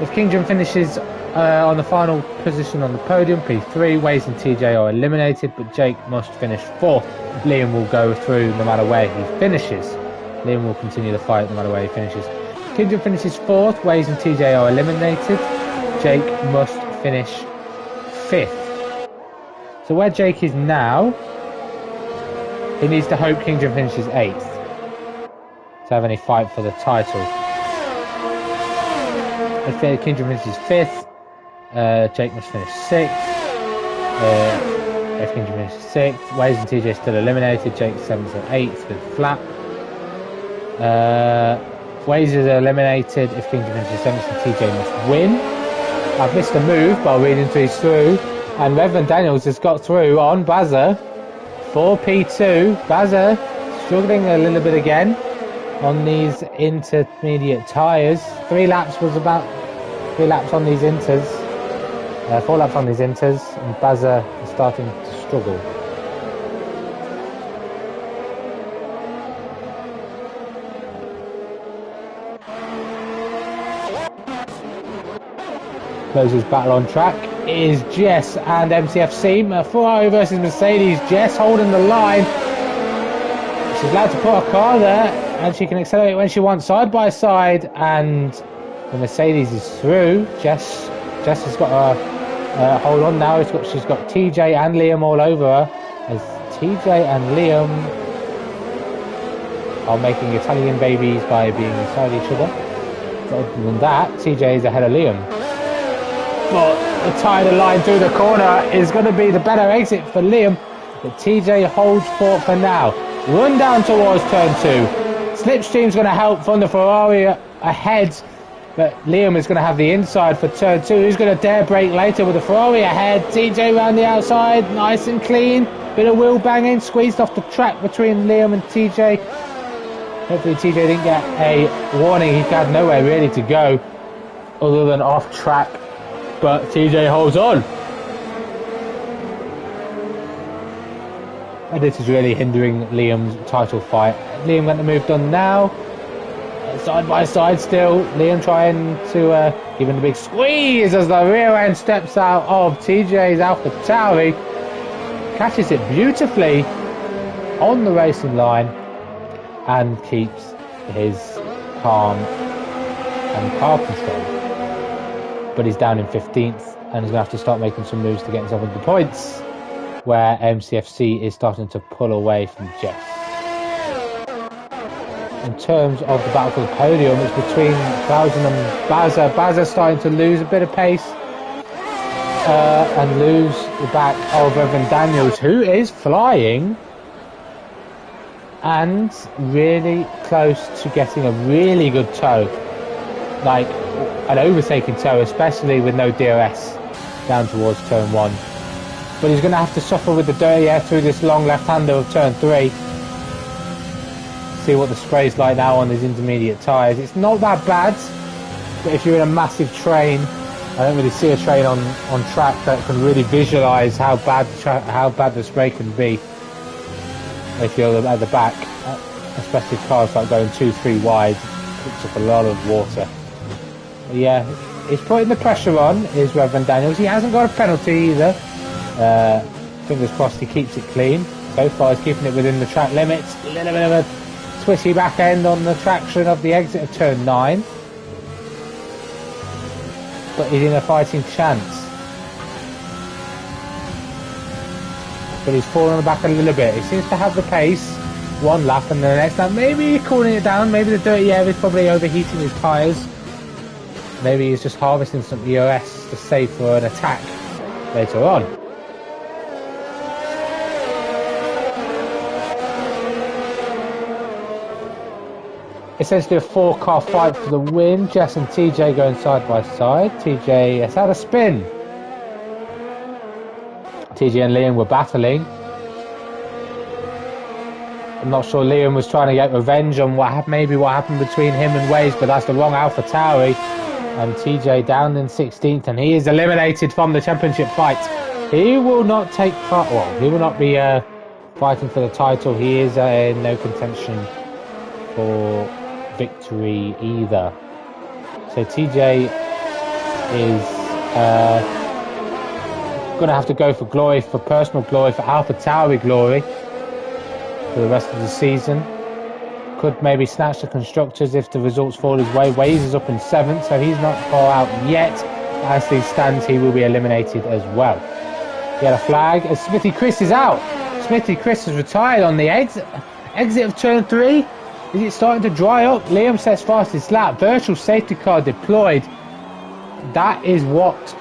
If King Jim finishes on the final position on the podium, P3, Waze and TJ are eliminated, but Jake must finish 4th. Liam will go through no matter where he finishes. Liam will continue the fight no matter where he finishes. King Jim finishes 4th, Waze and TJ are eliminated. Jake must finish 5th. So where Jake is now, he needs to hope King Jim finishes 8th to have any fight for the title. If King Jim finishes 5th, Jake must finish 6th. F King finishes 6th. Waze and TJ still eliminated. Jake 7th and 8th with Flap. Waze is eliminated. If King finishes 7th and TJ must win. I've missed a move by reading these through. And Reverend Daniels has got through on Bazza. 4P2. Bazza struggling a little bit again on these intermediate tyres. 3 laps was about 3 laps on these inters. 4 laps on these inters. And Bazza is starting to struggle. Closes battle on track is Jess and MCFC. Ferrari versus Mercedes. Jess holding the line. She's allowed to put her car there and she can accelerate when she wants side by side, and the Mercedes is through. Jess has got a hold on now. She's got TJ and Liam all over her, as TJ and Liam are making Italian babies by being inside each other. But other than that, TJ is ahead of Liam. But the Tyre line through the corner is going to be the better exit for Liam. But TJ holds fort for now. Run down towards turn 2. Slipstream's going to help from the Ferrari ahead. But Liam is going to have the inside for turn 2. Who's going to dare brake later with the Ferrari ahead? TJ round the outside. Nice and clean. Bit of wheel banging. Squeezed off the track between Liam and TJ. Hopefully TJ didn't get a warning. He had nowhere really to go other than off track. But TJ holds on. And this is really hindering Liam's title fight. Liam got the move done now. Side by side still. Liam trying to give him a big squeeze as the rear end steps out of TJ's Alpha Tauri. Catches it beautifully on the racing line and keeps his calm and car control. But he's down in 15th and he's going to have to start making some moves to get himself into points, where MCFC is starting to pull away from Jeff. In terms of the battle for the podium, it's between Clausen and Bazza. Bazza starting to lose a bit of pace and lose the back of Reverend Daniels, who is flying and really close to getting a really good tow, like an overtaking tow, especially with no DRS down towards turn 1. But he's going to have to suffer with the dirty air through this long left-hander of turn 3. See what the spray's like now on these intermediate tyres. It's not that bad, but if you're in a massive train, I don't really see a train on track that can really visualise how bad the spray can be if you're at the back, especially cars like going 2-3 wide. Picks up a lot of water. But yeah, he's putting the pressure on, is Reverend Daniels. He hasn't got a penalty either. Fingers crossed he keeps it clean. So far he's keeping it within the track limits. A little bit of a twisty back end on the traction of the exit of turn 9. But he's in a fighting chance. But he's fallen back a little bit. He seems to have the pace. One lap and then the next lap. Maybe he's cooling it down. Maybe the dirty air is probably overheating his tyres. Maybe he's just harvesting some EOS to save for an attack later on. Essentially a 4-car fight for the win. Jess and TJ going side by side. TJ has had a spin. TJ and Liam were battling. I'm not sure Liam was trying to get revenge on what happened between him and Waze, but that's the wrong Alpha Tauri. And TJ down in 16th, and he is eliminated from the championship fight. He will not take part. Well, he will not be fighting for the title. He is in no contention for victory either. So TJ is going to have to go for glory, for personal glory, for Alpha Tauri glory for the rest of the season. Could maybe snatch the constructors if the results fall his way. Waze is up in 7th, so he's not far out yet. As these stands, he will be eliminated as well. He had a flag as Smithy Chris is out. Smithy Chris has retired on the exit of turn 3. Is it starting to dry up? Liam sets fastest lap. Virtual safety car deployed. That is what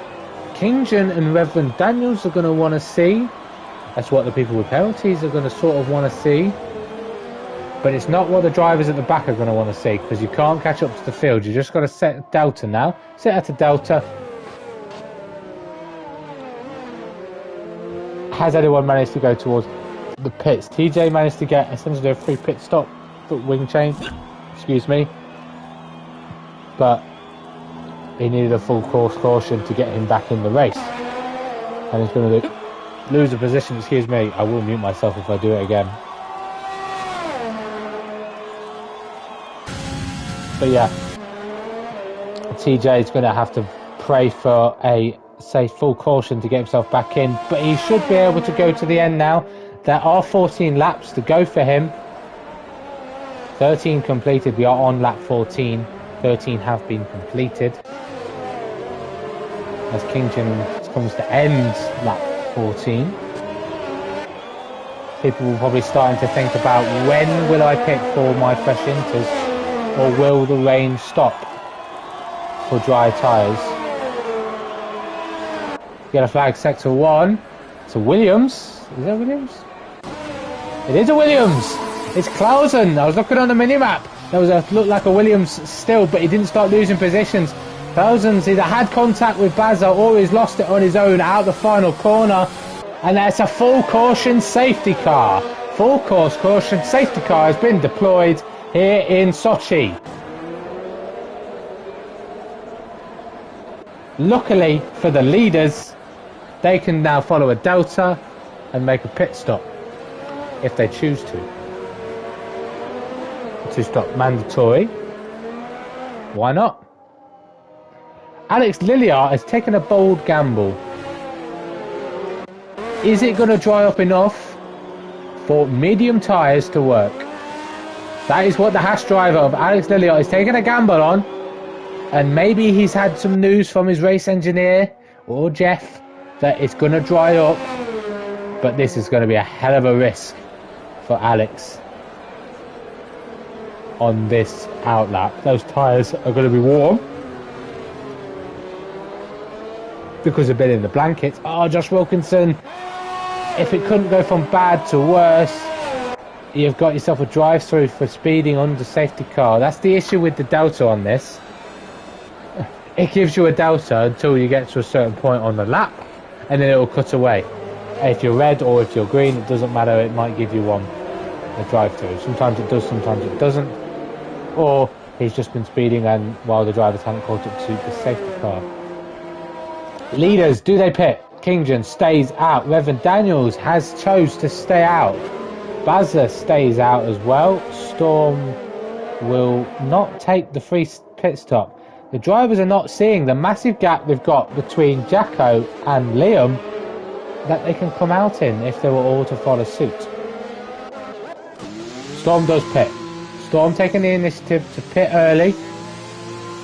Kington and Reverend Daniels are going to want to see. That's what the people with penalties are going to sort of want to see. But it's not what the drivers at the back are going to want to see, because you can't catch up to the field. You just got to set delta now. Set out to delta. Has anyone managed to go towards the pits? TJ managed to get essentially a free pit stop for wing change. Excuse me. But he needed a full course caution to get him back in the race. And he's going to lose a position. Excuse me. I will mute myself if I do it again. But yeah, TJ is going to have to pray for a, say, full caution to get himself back in. But he should be able to go to the end now. There are 14 laps to go for him. 13 completed. We are on lap 14. 13 have been completed. As Kington comes to end lap 14. People will probably starting to think about, when will I pick for my fresh inters? Or will the rain stop for dry tyres? Yellow flag, sector 1. It's a Williams. Is that Williams? It is a Williams. It's Clausen. I was looking on the mini-map. There was looked like a Williams still, but he didn't start losing positions. Clausen's either had contact with Baza or he's lost it on his own out the final corner. And that's a full caution safety car. Full course caution safety car has been deployed here in Sochi. Luckily for the leaders, they can now follow a delta and make a pit stop if they choose to. To stop mandatory. Why not? Alex Lilliard has taken a bold gamble. Is it going to dry up enough for medium tyres to work? That is what the Haas driver of Alex Lilliard is taking a gamble on. And maybe he's had some news from his race engineer or Jeff that it's going to dry up. But this is going to be a hell of a risk for Alex on this outlap. Those tyres are going to be warm because they've been in the blankets. Oh, Josh Wilkinson. If it couldn't go from bad to worse, you've got yourself a drive-through for speeding under safety car. That's the issue with the delta on this. It gives you a delta until you get to a certain point on the lap, and then it will cut away. If you're red or if you're green, it doesn't matter. It might give you one, a drive-through. Sometimes it does, sometimes it doesn't. Or he's just been speeding and while the drivers haven't caught up to the safety car. Leaders, do they pit? Kington stays out. Revan Daniels has chose to stay out. Bazza stays out as well. Storm will not take the free pit stop. The drivers are not seeing the massive gap they've got between Jacko and Liam that they can come out in if they were all to follow suit. Storm does pit. Storm taking the initiative to pit early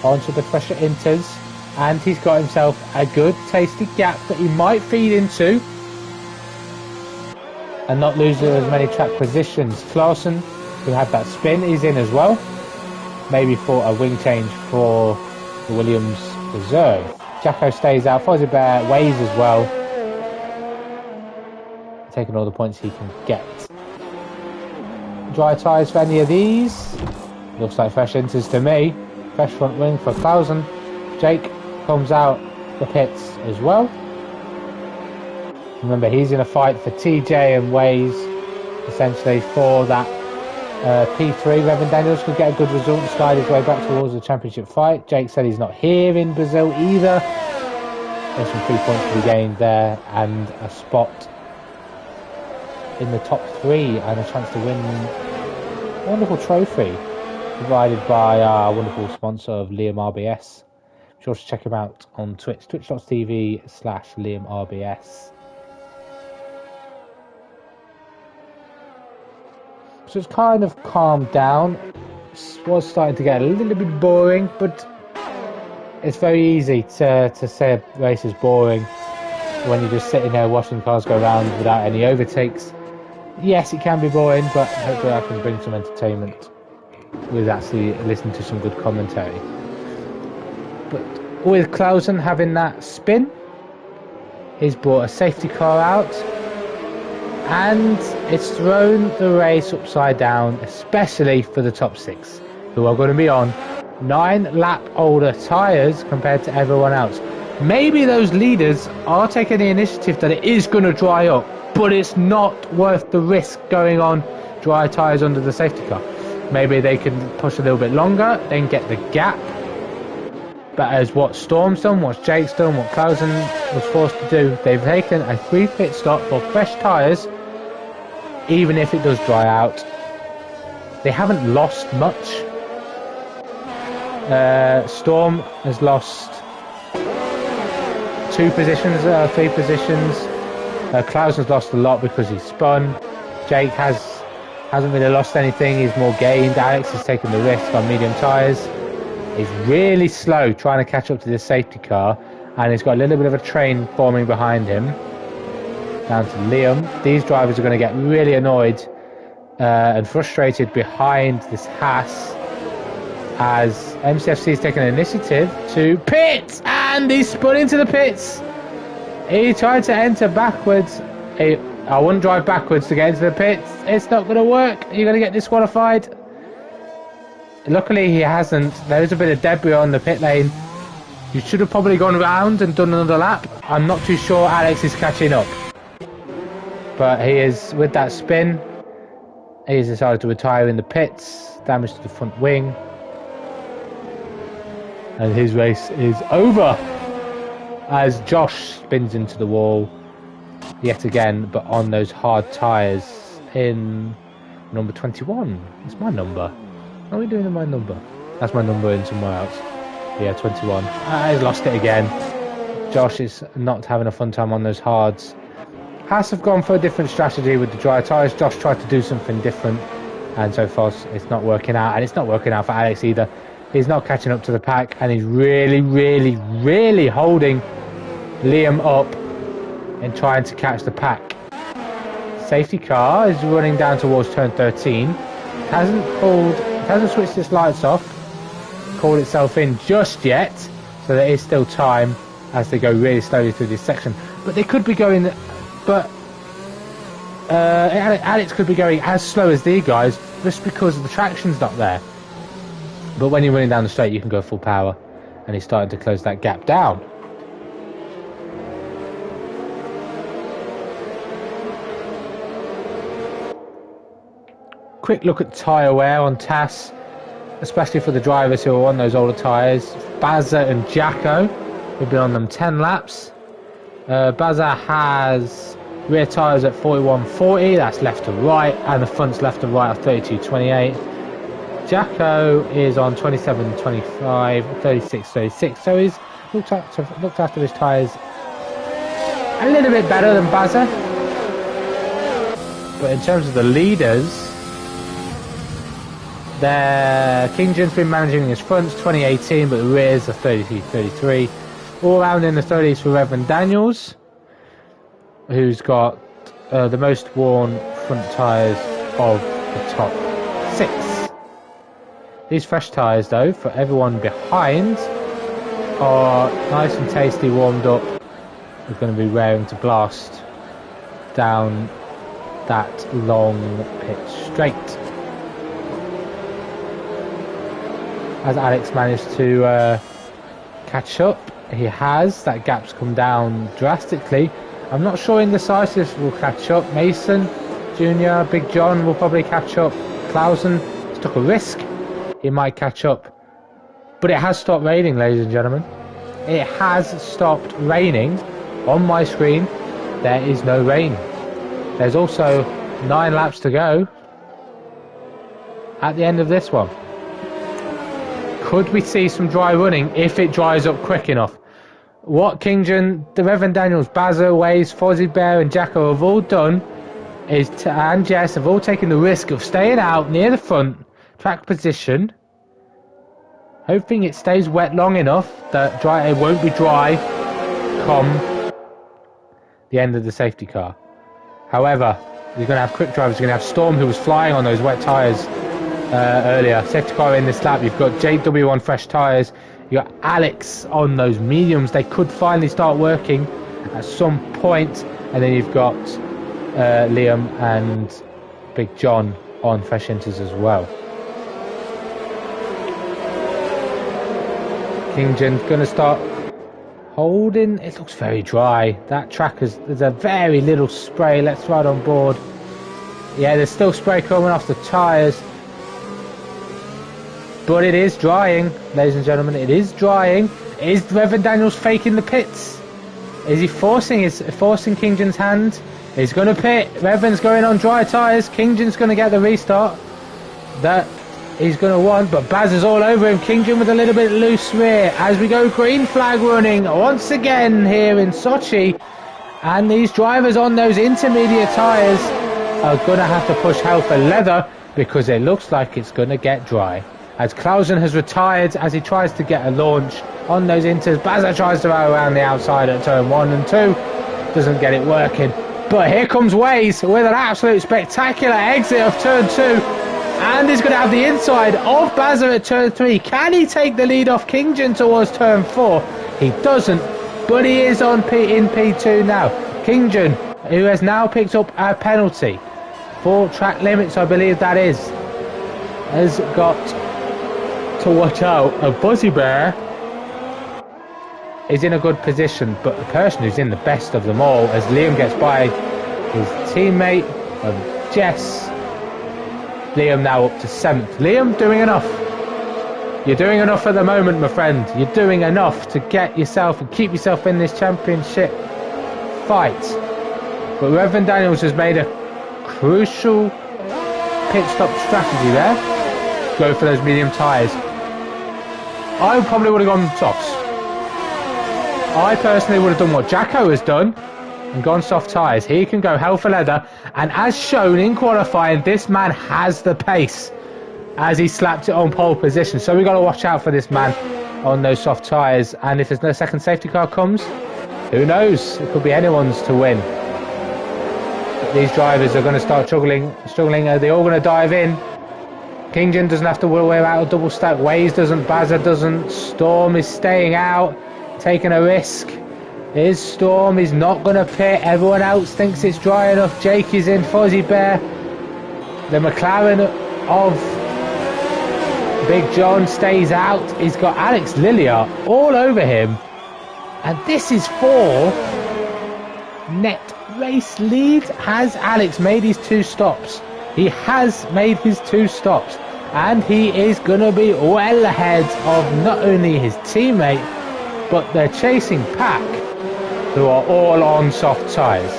onto the fresher inters, and he's got himself a good tasty gap that he might feed into and not lose as many track positions. Clausen, who had that spin, is in as well. Maybe for a wing change for the Williams reserve. Jacko stays out. Fozzie Bear weighs as well. Taking all the points he can get. Dry tyres for any of these. Looks like fresh inters to me. Fresh front wing for Clausen. Jake comes out the pits as well. Remember, he's in a fight for TJ and weighs essentially for that P3. Revan Daniels could get a good result and slide his way back towards the championship fight. Jake said he's not here in Brazil either. There's some 3 points to be gained there and a spot in the top 3 and a chance to win a wonderful trophy provided by our wonderful sponsor of Liam RBS. Be sure to check him out on Twitch, twitch.tv/Liam RBS. So it's kind of calmed down. It was starting to get a little bit boring, but it's very easy to say a race is boring when you're just sitting there watching cars go around without any overtakes. Yes, it can be boring, but hopefully I can bring some entertainment with actually listening to some good commentary. But with Clausen having that spin, he's brought a safety car out. And it's thrown the race upside down, especially for the top 6, who are going to be on 9 lap older tyres compared to everyone else. Maybe those leaders are taking the initiative that it is going to dry up, but it's not worth the risk going on dry tyres under the safety car. Maybe they can push a little bit longer, then get the gap. But as what Storm's done, what Jake's done, what Clausen was forced to do, they've taken a free pit stop for fresh tyres, even if it does dry out. They haven't lost much. Storm has lost 2 positions, 3 positions. Clausen's lost a lot because he's spun. Jake hasn't really lost anything, he's more gained. Alex has taken the risk on medium tyres. He's really slow trying to catch up to this safety car, and he's got a little bit of a train forming behind him. Down to Liam. These drivers are going to get really annoyed and frustrated behind this Haas as MCFC is taking an initiative to pit, and he's spun into the pits. He tried to enter backwards. I wouldn't drive backwards to get into the pits. It's not going to work. You're going to get disqualified. Luckily he hasn't. There is a bit of debris on the pit lane. You should have probably gone around and done another lap. I'm not too sure Alex is catching up. But he is, with that spin, he has decided to retire in the pits. Damage to the front wing. And his race is over. As Josh spins into the wall. Yet again, but on those hard tyres in number 21. It's my number. What are we doing in my number? That's my number in somewhere else. Yeah, 21. I've lost it again. Josh is not having a fun time on those hards. Haas have gone for a different strategy with the dry tyres. Josh tried to do something different, and so far it's not working out. And it's not working out for Alex either. He's not catching up to the pack, and he's really, really, really holding Liam up and trying to catch the pack. Safety car is running down towards turn 13. Hasn't switched its lights off, called itself in just yet, so there is still time as they go really slowly through this section. But they could be going, Alex could be going as slow as these guys just because the traction's not there. But when you're running down the straight, you can go full power, and he's starting to close that gap down. Quick look at tyre wear on TAS, especially for the drivers who are on those older tyres. Bazza and Jacko have been on them 10 laps. Bazza has rear tyres at 41.40, that's left to right, and the front's left to right at 32.28. Jacko is on 27.25, 36.36, so he's looked after his tyres a little bit better than Bazza. But in terms of the leaders, King Jin's been managing his fronts 2018, but the rears are 33. All around in the 30s for Reverend Daniels, who's got the most worn front tyres of the top 6. These fresh tyres, though, for everyone behind, are nice and tasty, warmed up. We're going to be raring to blast down that long pit straight. As Alex managed to catch up, he has. That gap's come down drastically. I'm not sure Indecisive will catch up. Mason Jr., Big John will probably catch up. Clausen took a risk. He might catch up. But it has stopped raining, ladies and gentlemen. It has stopped raining. On my screen, there is no rain. There's also 9 laps to go at the end of this one. Could we see some dry running if it dries up quick enough? What Kingdon, the Reverend Daniels, Bazza, Waze, Fozzie Bear and Jacko have all done is, and Jess have all taken the risk of staying out near the front track position, hoping it stays wet long enough that it won't be dry come the end of the safety car. However, you're going to have quick drivers. You're going to have Storm, who was flying on those wet tyres earlier. Safety car in this lap. You've got JW on fresh tyres. You've got Alex on those mediums. They could finally start working at some point. And then you've got Liam and Big John on fresh inters as well. Kington's going to start holding. It looks very dry. That track there's a very little spray. Let's ride on board. Yeah, there's still spray coming off the tyres. But it is drying, ladies and gentlemen. It is drying. Is Reverend Daniels faking the pits? Is he forcing Kington's hand? He's going to pit. Reverend's going on dry tyres. Kington's going to get the restart that he's going to want, but Baz is all over him. Kington with a little bit loose rear as we go green flag running once again here in Sochi, and these drivers on those intermediate tyres are going to have to push hell for leather because it looks like it's going to get dry. As Clausen has retired as he tries to get a launch on those inters, Baza tries to roll around the outside at turn 1 and 2, doesn't get it working, but here comes Waze with an absolute spectacular exit of turn 2. And he's going to have the inside of Bazza at turn 3. Can he take the lead off Kington towards turn 4? He doesn't, but he is in P2 now. Kington, who has now picked up a penalty for track limits, I believe that is, has got to watch out. A Buzzy Bear is in a good position, but the person who's in the best of them all, as Liam gets by his teammate of Jess. Liam now up to 7th. Liam, doing enough. You're doing enough at the moment, my friend. You're doing enough to get yourself and keep yourself in this championship fight. But Reverend Daniels has made a crucial pit stop strategy there. Go for those medium tyres. I probably would have gone softs. I personally would have done what Jacko has done and gone soft tyres. He can go hell for leather, and as shown in qualifying, this man has the pace as he slapped it on pole position. So we've got to watch out for this man on those soft tyres, and if there's no second safety car comes, who knows, it could be anyone's to win. But these drivers are going to start struggling. Are they all going to dive in? Kington doesn't have to worry about a double stack. Waze doesn't, Bazza doesn't, Storm is staying out, taking a risk. Here's Storm, he's not going to pit. Everyone else thinks it's dry enough. Jake is in, Fuzzy Bear. The McLaren of Big John stays out. He's got Alex Lilliard all over him. And this is for net race lead. Has Alex made his 2 stops? He has made his 2 stops. And he is going to be well ahead of not only his teammate, but their chasing pack, who are all on soft tyres.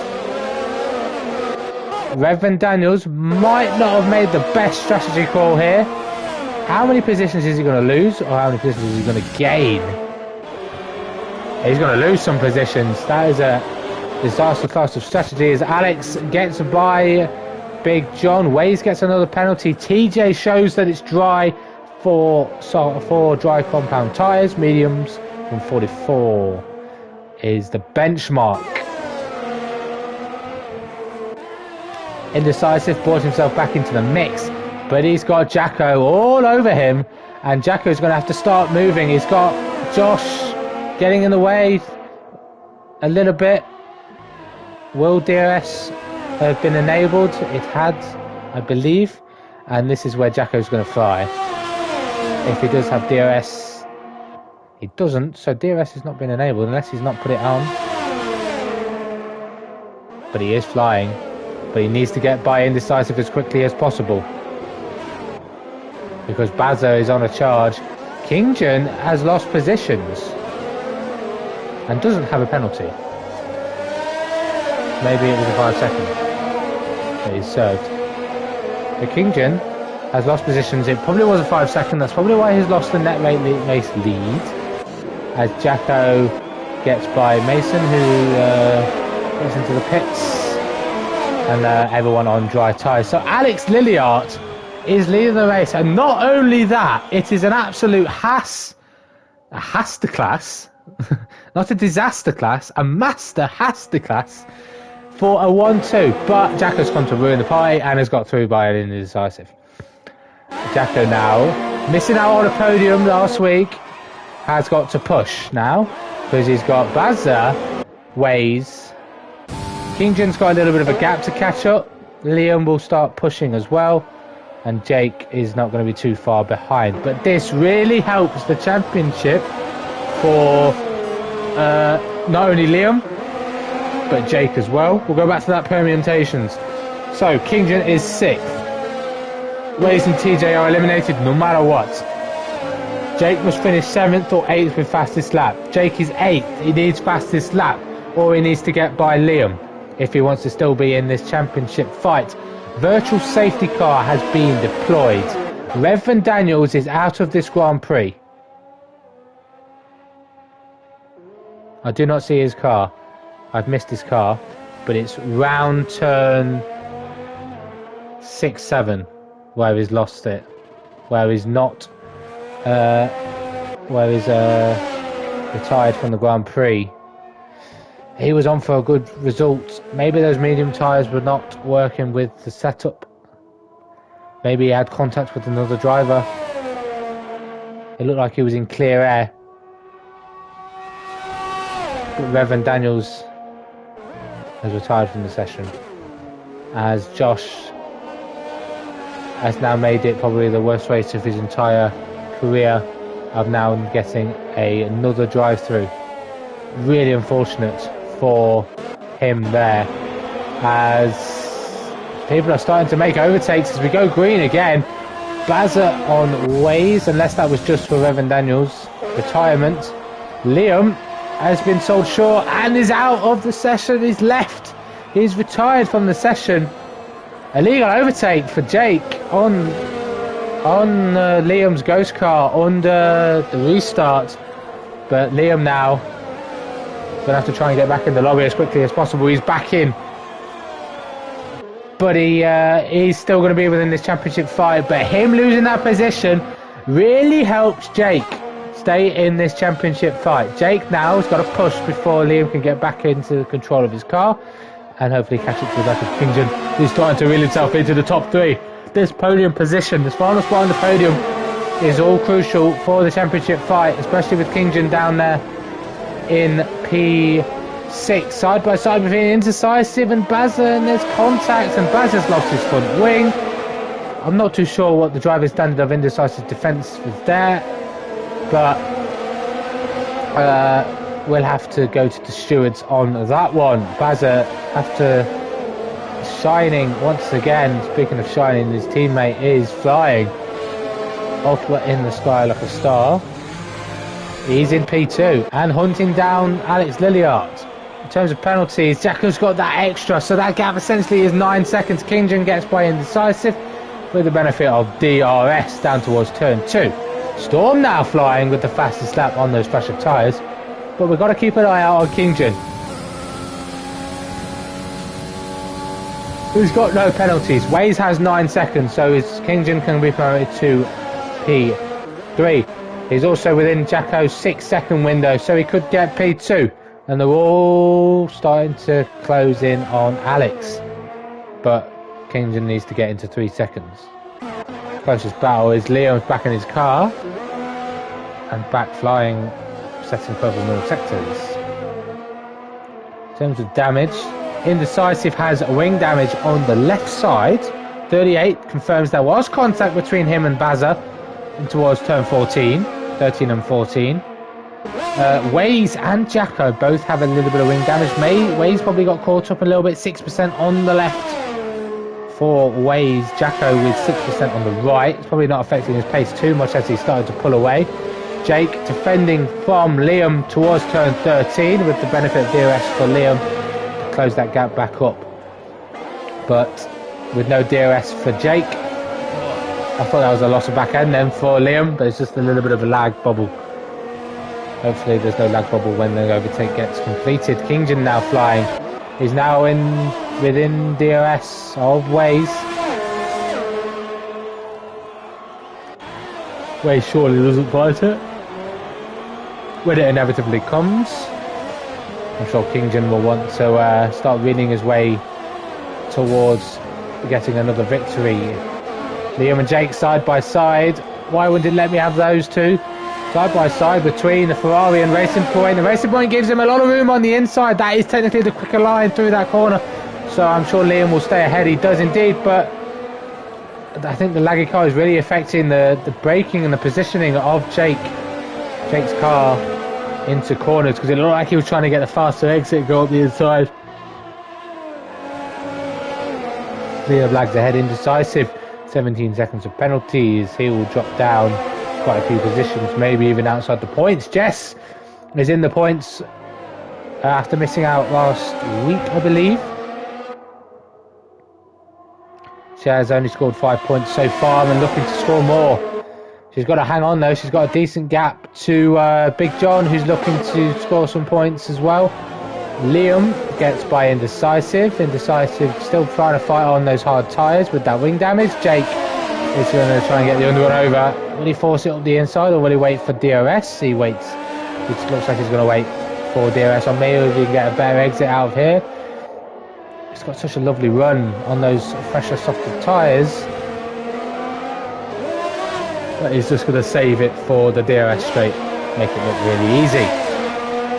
Reverend Daniels might not have made the best strategy call here. How many positions is he going to lose, or how many positions is he going to gain? He's going to lose some positions. That is a disaster class of strategy as Alex gets by Big John. Waze gets another penalty. TJ shows that it's dry for dry compound tyres. Mediums from 44 is the benchmark. Indecisive brought himself back into the mix, but he's got Jacko all over him, and Jacko's going to have to start moving. He's got Josh getting in the way a little bit. Will DRS have been enabled? It had, I believe, and this is where Jacko's going to fly. If he does have DRS, he doesn't, so DRS has not been enabled unless he's not put it on. But he is flying, but he needs to get by Indecisive as quickly as possible, because Bazza is on a charge. Kington has lost positions and doesn't have a penalty. Maybe it was a 5 second that he's served. But Kington has lost positions. It probably was a 5 second. That's probably why he's lost the net race lead. As Jacko gets by Mason, who gets into the pits, and everyone on dry tyres. So Alex Lilliard is leading the race, and not only that, it is an absolute masterclass, not a disaster class, a master masterclass for a 1-2. But Jacko's come to ruin the party and has got through by an indecisive. Jacko now, missing out on a podium last week, has got to push now, because he's got Bazza, Waze, King Jin's got a little bit of a gap to catch up. Liam will start pushing as well. And Jake is not going to be too far behind. But this really helps the championship for not only Liam, but Jake as well. We'll go back to that permutations. So, King Jin is 6th. Waze and TJ are eliminated no matter what. Jake must finish 7th or 8th with fastest lap. Jake is 8th. He needs fastest lap. Or he needs to get by Liam if he wants to still be in this championship fight. Virtual safety car has been deployed. Reverend Daniels is out of this Grand Prix. I do not see his car. I've missed his car. But it's round turn 6-7 where he's lost it. Where he's not... where he's retired from the Grand Prix. He was on for a good result. Maybe those medium tyres were not working with the setup. Maybe he had contact with another driver. It looked like he was in clear air. But Reverend Daniels has retired from the session, as Josh has now made it probably the worst race of his entire career of now getting another drive-through. Really unfortunate for him there, as people are starting to make overtakes as we go green again. Bazza on Waze, unless that was just for Reverend Daniels' retirement. Liam has been sold short and is out of the session. He's left. He's retired from the session. Illegal overtake for Jake on Liam's ghost car under the restart. But Liam now going to have to try and get back in the lobby as quickly as possible. He's back in. But he's still going to be within this championship fight. But him losing that position really helps Jake stay in this championship fight. Jake now has got to push before Liam can get back into control of his car and hopefully catch up to the back of King Jin, who's starting to reel himself into the top 3. This podium position, this final spot on the podium, is all crucial for the championship fight, especially with King Jin down there in P6, side by side between Indecisive and Bazza, and there's contact, and Bazza's lost his front wing. I'm not too sure what the driver's standard of Indecisive's defence was there, but we'll have to go to the stewards on that one. Bazza, after shining once again, speaking of shining, his teammate is flying up in the sky like a star. He's in P2 and hunting down Alex Lilliard. In terms of penalties, Jacko's got that extra, so that gap essentially is 9 seconds. King Jin gets by Indecisive with the benefit of DRS down towards turn 2. Storm now flying with the fastest lap on those pressure tyres, but we've got to keep an eye out on King Jin, who's got no penalties. Waze has 9 seconds, so King Jin can be promoted to P3. He's also within Jacko's 6-second window, so he could get P2. And they're all starting to close in on Alex. But King Jin needs to get into 3 seconds. Closest battle is Leon's back in his car. And back flying, setting purple middle sectors. In terms of damage, Indecisive has wing damage on the left side. 38 confirms there was contact between him and Bazza towards turn 13 and 14. Waze and Jacko both have a little bit of wing damage. Waze probably got caught up a little bit, 6% on the left for Waze. Jacko with 6% on the right. It's probably not affecting his pace too much as he started to pull away. Jake defending from Liam towards turn 13 with the benefit of DRS for Liam to close that gap back up. But with no DRS for Jake, I thought that was a loss of back end then for Liam, but it's just a little bit of a lag bubble. Hopefully there's no lag bubble when the overtake gets completed. King Jin now flying. He's now within DRS of Waze. Waze surely doesn't bite it. When it inevitably comes, I'm sure King Jin will want to start winning his way towards getting another victory. Liam and Jake side by side. Why wouldn't it let me have those two? side by side between the Ferrari and Racing Point. The Racing Point gives him a lot of room on the inside. That is technically the quicker line through that corner. So I'm sure Liam will stay ahead. He does indeed, but I think the laggy car is really affecting the braking and the positioning of Jake's car into corners, because it looked like he was trying to get the faster exit, go up the inside. Liam lags ahead, indecisive. 17 seconds of penalties. He will drop down quite a few positions, maybe even outside the points. Jess is in the points after missing out last week, I believe. She has only scored 5 points so far and looking to score more. She's got to hang on though. She's got a decent gap to Big John, who's looking to score some points as well. Liam gets by Indecisive. Indecisive still trying to fight on those hard tyres with that wing damage. Jake is going to try and get the underone over. Will he force it up the inside, or will he wait for DRS? He waits. It looks like he's going to wait for DRS on me, if he can get a better exit out of here. He's got such a lovely run on those fresher, softer tyres. But he's just going to save it for the DRS straight, make it look really easy.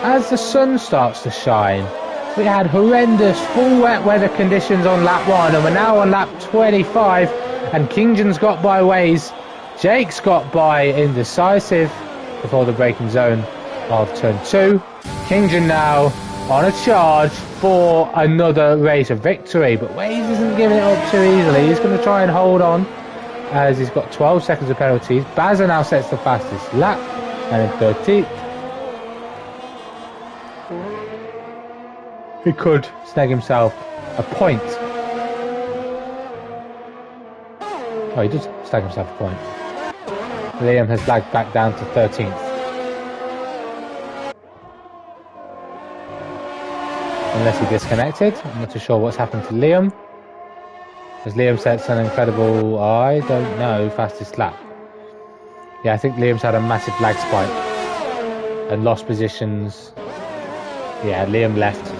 As the sun starts to shine, we had horrendous full wet weather conditions on lap 1, and we're now on lap 25, and Kington's got by Ways, Jake's got by Indecisive before the braking zone of turn 2. Kington now on a charge for another race of victory, but Ways isn't giving it up too easily. He's going to try and hold on as he's got 12 seconds of penalties. Bazza now sets the fastest lap, and in 13th he could snag himself a point. Oh, he did snag himself a point. Liam has lagged back down to 13th. Unless he disconnected. I'm not too sure what's happened to Liam. As Liam sets an incredible, I don't know, fastest lap. Yeah, I think Liam's had a massive lag spike and lost positions. Yeah, Liam left.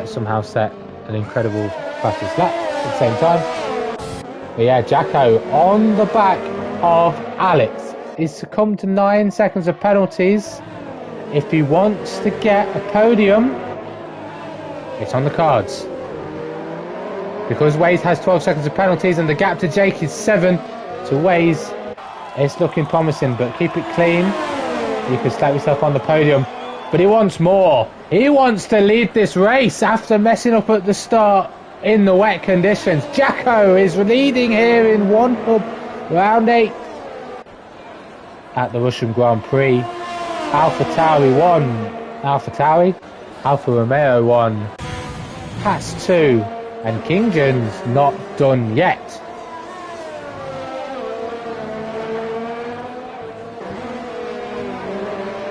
Somehow set an incredible fastest lap at the same time. But yeah, Jacko on the back of Alex. He's succumbed to 9 seconds of penalties. If he wants to get a podium, it's on the cards. Because Waze has 12 seconds of penalties and the gap to Jake is 7 to Waze, it's looking promising, but keep it clean. You can slap yourself on the podium. But he wants more. He wants to lead this race after messing up at the start in the wet conditions. Jacko is leading here in one hub, round 8 at the Russian Grand Prix. AlphaTauri won. Alfa Romeo won. Pass 2, and Kington's not done yet.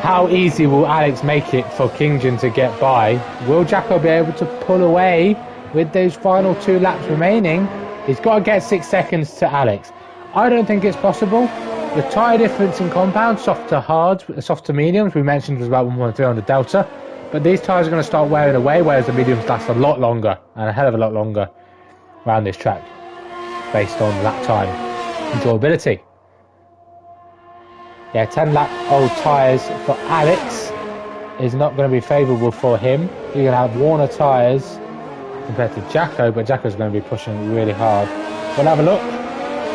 How easy will Alex make it for Kington to get by? Will Jacko be able to pull away with those final 2 laps remaining? He's got to get 6 seconds to Alex. I don't think it's possible. The tyre difference in compound, soft to hards, soft to mediums, we mentioned was about 1.3 on the Delta. But these tyres are going to start wearing away, whereas the mediums last a lot longer, and a hell of a lot longer around this track, based on lap time enjoyability. Yeah, 10 lap old tyres for Alex is not going to be favourable for him. You're going to have Warner tyres compared to Jacko, but Jacko's going to be pushing really hard. We'll have a look,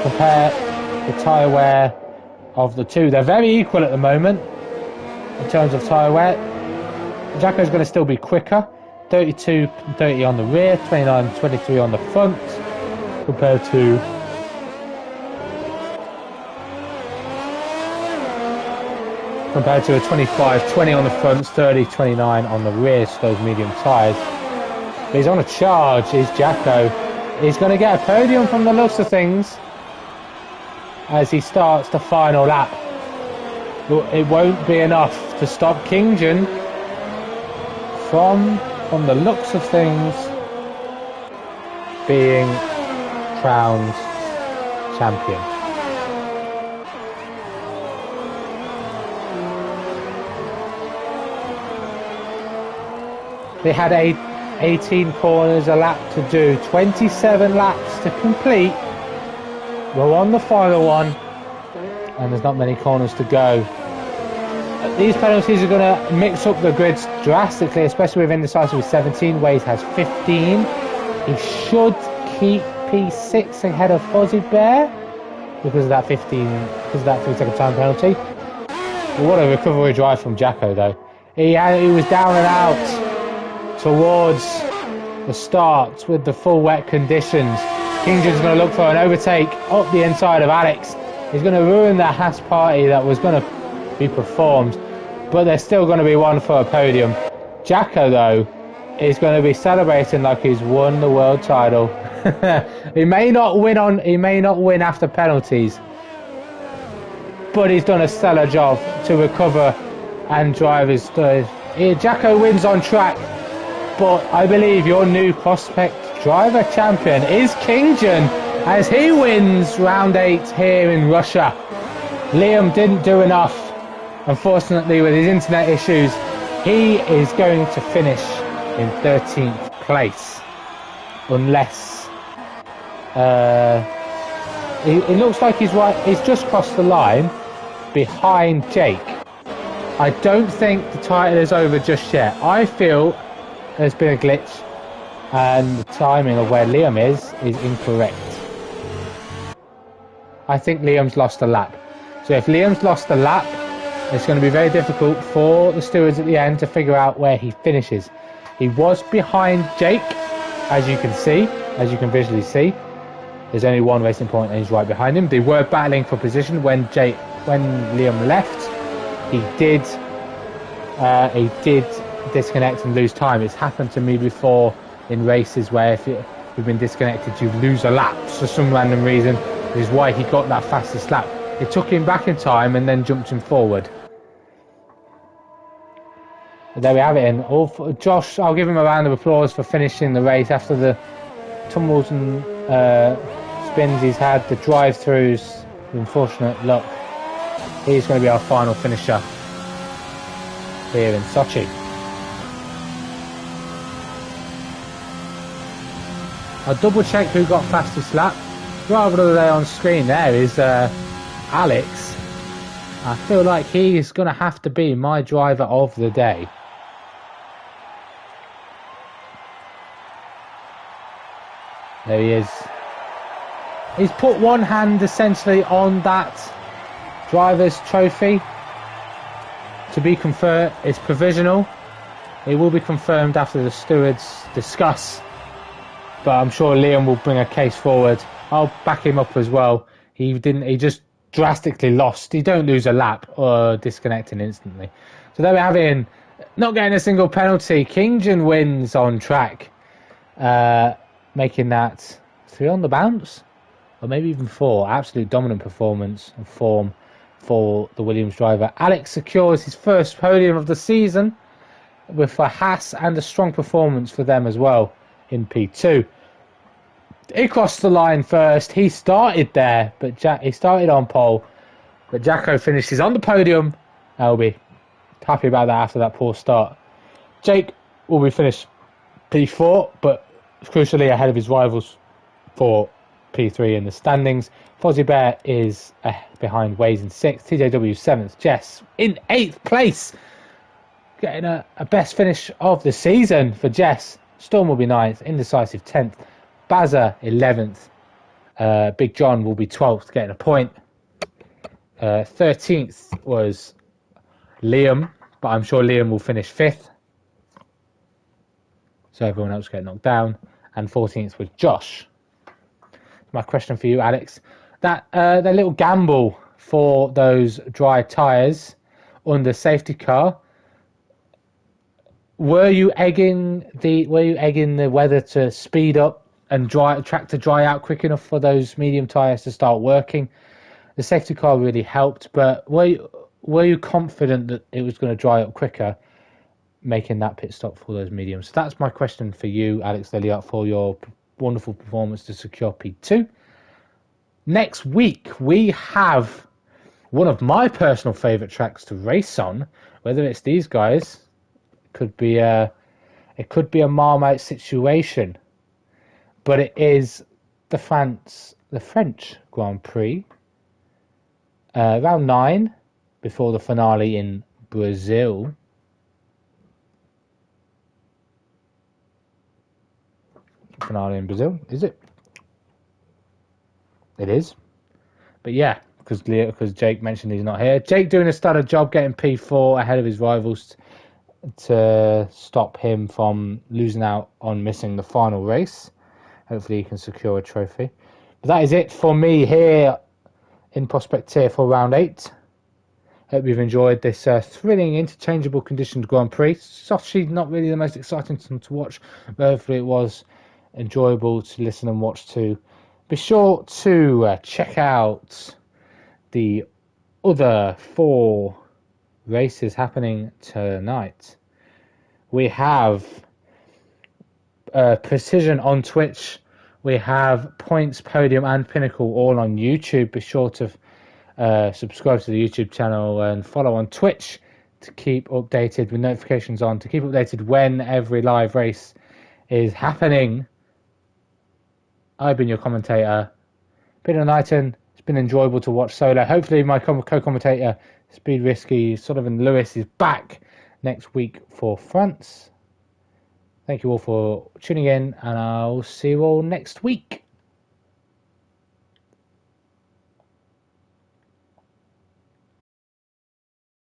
compare the tyre wear of the two. They're very equal at the moment in terms of tyre wear. Jacko's going to still be quicker, 32 and 30 on the rear, 29 and 23 on the front, compared to a 25-20 on the fronts, 30-29 on the rears, those medium tyres. But he's on a charge, is Jacko. He's going to get a podium from the looks of things as he starts the final lap. But it won't be enough to stop Kington from the looks of things being crowned champion. They had 18 corners a lap to do, 27 laps to complete. We're on the final one. and there's not many corners to go. These penalties are going to mix up the grids drastically, especially with indecisive with 17. Waze has 15. He should keep P6 ahead of Fozzie Bear because of that 3-second time penalty. But what a recovery drive from Jacko, though. He was down and out towards the start with the full wet conditions. Kington's going to look for an overtake up the inside of Alex. He's going to ruin that Haas party that was going to be performed, but there's still going to be one for a podium. Jacko, though, is going to be celebrating like he's won the world title. He may not win after penalties, but he's done a stellar job to recover and drive his third. Jacko wins on track, but I believe your new prospect driver champion is Kington as he wins round 8 here in Russia. Liam didn't do enough, unfortunately, with his internet issues. He is going to finish in 13th place unless it looks like he's just crossed the line behind Jake. I don't think the title is over just yet. I feel there's been a glitch and the timing of where Liam is incorrect. I think Liam's lost a lap. So if Liam's lost a lap, it's going to be very difficult for the stewards at the end to figure out where he finishes. He was behind Jake, as you can visually see. There's only one racing point and he's right behind him. They were battling for position when Liam left. He did disconnect and lose time. It's happened to me before in races where if you've been disconnected, you lose a lap for some random reason, which is why he got that fastest lap. It took him back in time and then jumped him forward. But there we have it. And Josh, I'll give him a round of applause for finishing the race after the tumbles and spins he's had, the drive-throughs, the unfortunate luck. He's going to be our final finisher here in Sochi. I'll double check who got fastest lap. Rather than on screen there is Alex. I feel like he is going to have to be my driver of the day. There he is. He's put one hand essentially on that driver's trophy to be confirmed. It's provisional. It will be confirmed after the stewards discuss, but I'm sure Liam will bring a case forward. I'll back him up as well. He just drastically lost. He don't lose a lap or disconnecting instantly. So there we have it. In not getting a single penalty, Kington wins on track, making that 3 on the bounce, or maybe even 4. Absolute dominant performance and form for the Williams driver. Alex secures his first podium of the season with a Haas and a strong performance for them as well in P2. He crossed the line first. He started there, but he started on pole. But Jacko finishes on the podium. I'll be happy about that after that poor start. Jake will be finished P4, but crucially ahead of his rivals for P3 in the standings. Fozzie Bear is behind Waze in 6th. TJW 7th. Jess in 8th place. Getting a best finish of the season for Jess. Storm will be 9th. Indecisive 10th. Bazza 11th. Big John will be 12th, getting a point. 13th was Liam, but I'm sure Liam will finish 5th. So everyone else get knocked down. And 14th was Josh. My question for you, Alex. That little gamble for those dry tyres under safety car. Were you egging the weather to speed up and track to dry out quick enough for those medium tyres to start working? The safety car really helped, but were you confident that it was going to dry up quicker, making that pit stop for those mediums? So that's my question for you, Alex Lilliot, for your wonderful performance to secure P2. Next week, we have one of my personal favourite tracks to race on. Whether it's these guys, it could be a Marmite situation, but it is the French Grand Prix round 9 before the finale in Brazil. Finale in Brazil, is it? It is. But yeah, because Jake mentioned he's not here. Jake doing a stellar job getting P4 ahead of his rivals to stop him from losing out on missing the final race. Hopefully he can secure a trophy. But that is it for me here in Prospect Tier for round 8. Hope you've enjoyed this thrilling, interchangeable conditioned Grand Prix. Sochi, not really the most exciting one to watch, but hopefully it was enjoyable to listen and watch too. Be sure to check out the other 4 races happening tonight. We have Precision on Twitch. We have Points, Podium and Pinnacle all on YouTube. Be sure to subscribe to the YouTube channel and follow on Twitch to keep updated with notifications on, to keep updated when every live race is happening. I've been your commentator, Peter Knighton. It's been enjoyable to watch solo. Hopefully my co-commentator, Speed Risky Sullivan Lewis, is back next week for France. Thank you all for tuning in, and I'll see you all next week.